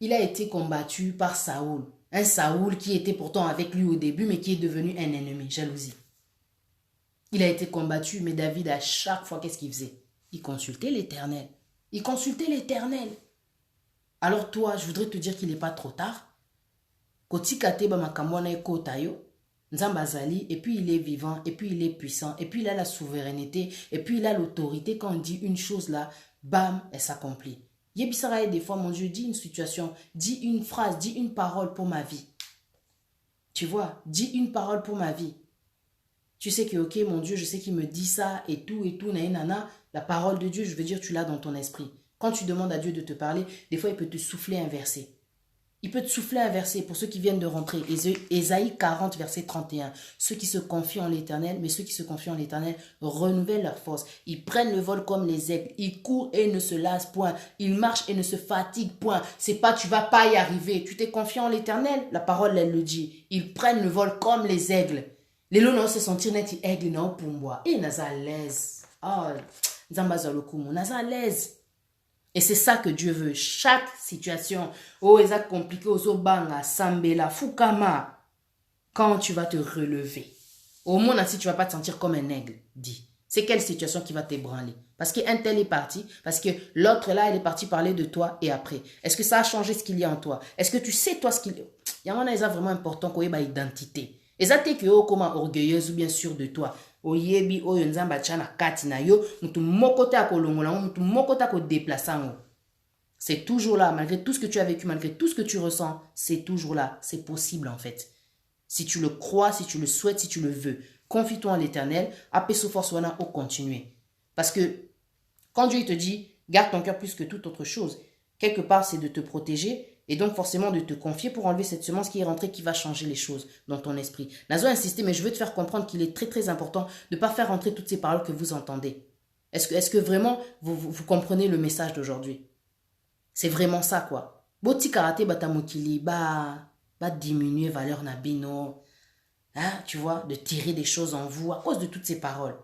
il a été combattu par Saoul. Un Saoul qui était pourtant avec lui au début, mais qui est devenu un ennemi, jalousie. Il a été combattu, mais David, à chaque fois, qu'est-ce qu'il faisait? Il consultait l'Éternel. Il consultait l'Éternel. Alors toi, je voudrais te dire qu'il n'est pas trop tard. Et puis il est vivant, et puis il est puissant, et puis il a la souveraineté, et puis il a l'autorité. Quand on dit une chose là, bam, elle s'accomplit. Yebisaraï, des fois, mon Dieu, dis une situation, dis une phrase, dis une parole pour ma vie. Tu vois, dis une parole pour ma vie. Tu sais que, ok, mon Dieu, je sais qu'il me dit ça et tout, nana. La parole de Dieu, je veux dire, tu l'as dans ton esprit. Quand tu demandes à Dieu de te parler, des fois, il peut te souffler un verset. Il peut te souffler un verset pour ceux qui viennent de rentrer. Ésaïe 40, verset 31. Ceux qui se confient en l'Éternel, mais ceux qui se confient en l'Éternel renouvellent leur force. Ils prennent le vol comme les aigles. Ils courent et ne se lassent point. Ils marchent et ne se fatiguent point. C'est pas tu vas pas y arriver. Tu t'es confié en l'Éternel. La parole, elle le dit. Ils prennent le vol comme les aigles. Les lots n'ont se sentir net aigle non pour moi. Et n'a à l'aise. Ah, Zambazalokumu, n'a à l'aise. Et c'est ça que Dieu veut. Chaque situation, oh, ils ont compliqué, aux banga, sambela, fukama, quand tu vas te relever. Au moins, si tu ne vas pas te sentir comme un aigle, dis. C'est quelle situation qui va t'ébranler? Parce qu'un tel est parti, parce que l'autre là, elle est partie parler de toi et après. Est-ce que ça a changé ce qu'il y a en toi? Est-ce que tu sais toi ce qu'il y a? Il y a un vraiment important qu'on ait une identité. Et ça t'es que oh, comme orgueilleuse ou bien sûr de toi. Oyebi oyo nzamba chana kati na yo mutu mokota ya kolongola mutu mokota ko déplaçango. C'est toujours là malgré tout ce que tu as vécu, malgré tout ce que tu ressens, c'est toujours là, c'est possible en fait. Si tu le crois, si tu le souhaites, si tu le veux, confie-toi en l'Éternel, apeso force wana au continuer. Parce que quand Dieu te dit garde ton cœur plus que toute autre chose, quelque part c'est de te protéger. Et donc forcément de te confier pour enlever cette semence qui est rentrée, qui va changer les choses dans ton esprit. Nazo a insisté, mais je veux te faire comprendre qu'il est très très important de ne pas faire rentrer toutes ces paroles que vous entendez. Est-ce que vraiment vous comprenez le message d'aujourd'hui? C'est vraiment ça quoi. Boti karate batamokili, ba diminuer valeur nabino. Hein, tu vois, de tirer des choses en vous à cause de toutes ces paroles.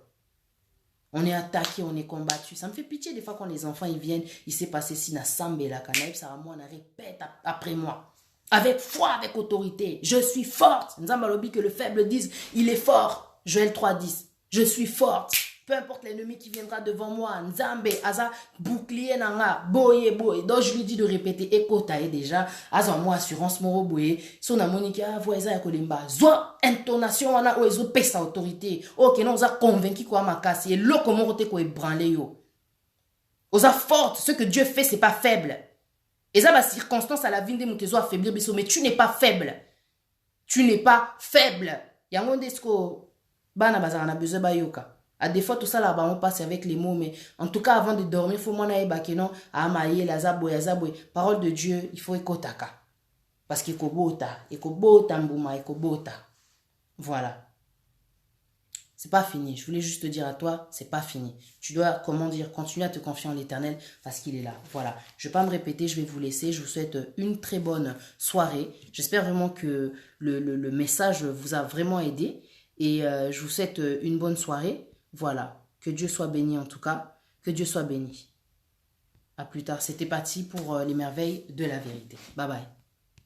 On est attaqué, on est combattu. Ça me fait pitié des fois quand les enfants ils viennent, il s'est passé si na sambe la canaïb, ça va moi on répète après moi. Avec foi, avec autorité. Je suis forte. Nzambalobi que le faible dise, il est fort. Joël 3:10. Je suis forte. Peu importe l'ennemi qui viendra devant moi. Nzambe, aza bouclier nanga, boye boye. Donc je lui dis de répéter, écoutaye déjà. Aza moi assurance moro boye. Son amonika voisa ya kolimba. Zwa intonation wana oezo pesa autorité. Ok non, oza convaincu quoi ma casse. Et loko moro te ko ébranlé yo. Oza forte. Ce que Dieu fait, c'est pas faible. Et ça va circonstance à la vie de mutezo affaiblir biso. Mais tu n'es pas faible. Tu n'es pas faible. Yango ndesko bana bazana na besoin ba yoka. À des fois, tout ça là-bas, on passe avec les mots, mais en tout cas, avant de dormir, il faut m'en aller non, amaye, la zaboye, parole de Dieu, il faut ekotaka. Parce qu'il ekobota, mbouma, ekobota. Voilà. C'est pas fini. Je voulais juste te dire à toi, c'est pas fini. Tu dois, comment dire, continuer à te confier en l'Éternel parce qu'il est là. Voilà. Je vais pas me répéter, je vais vous laisser. Je vous souhaite une très bonne soirée. J'espère vraiment que le message vous a vraiment aidé. Et je vous souhaite une bonne soirée. Voilà, que Dieu soit béni en tout cas, que Dieu soit béni. À plus tard, c'était parti pour les merveilles de la vérité. Bye bye.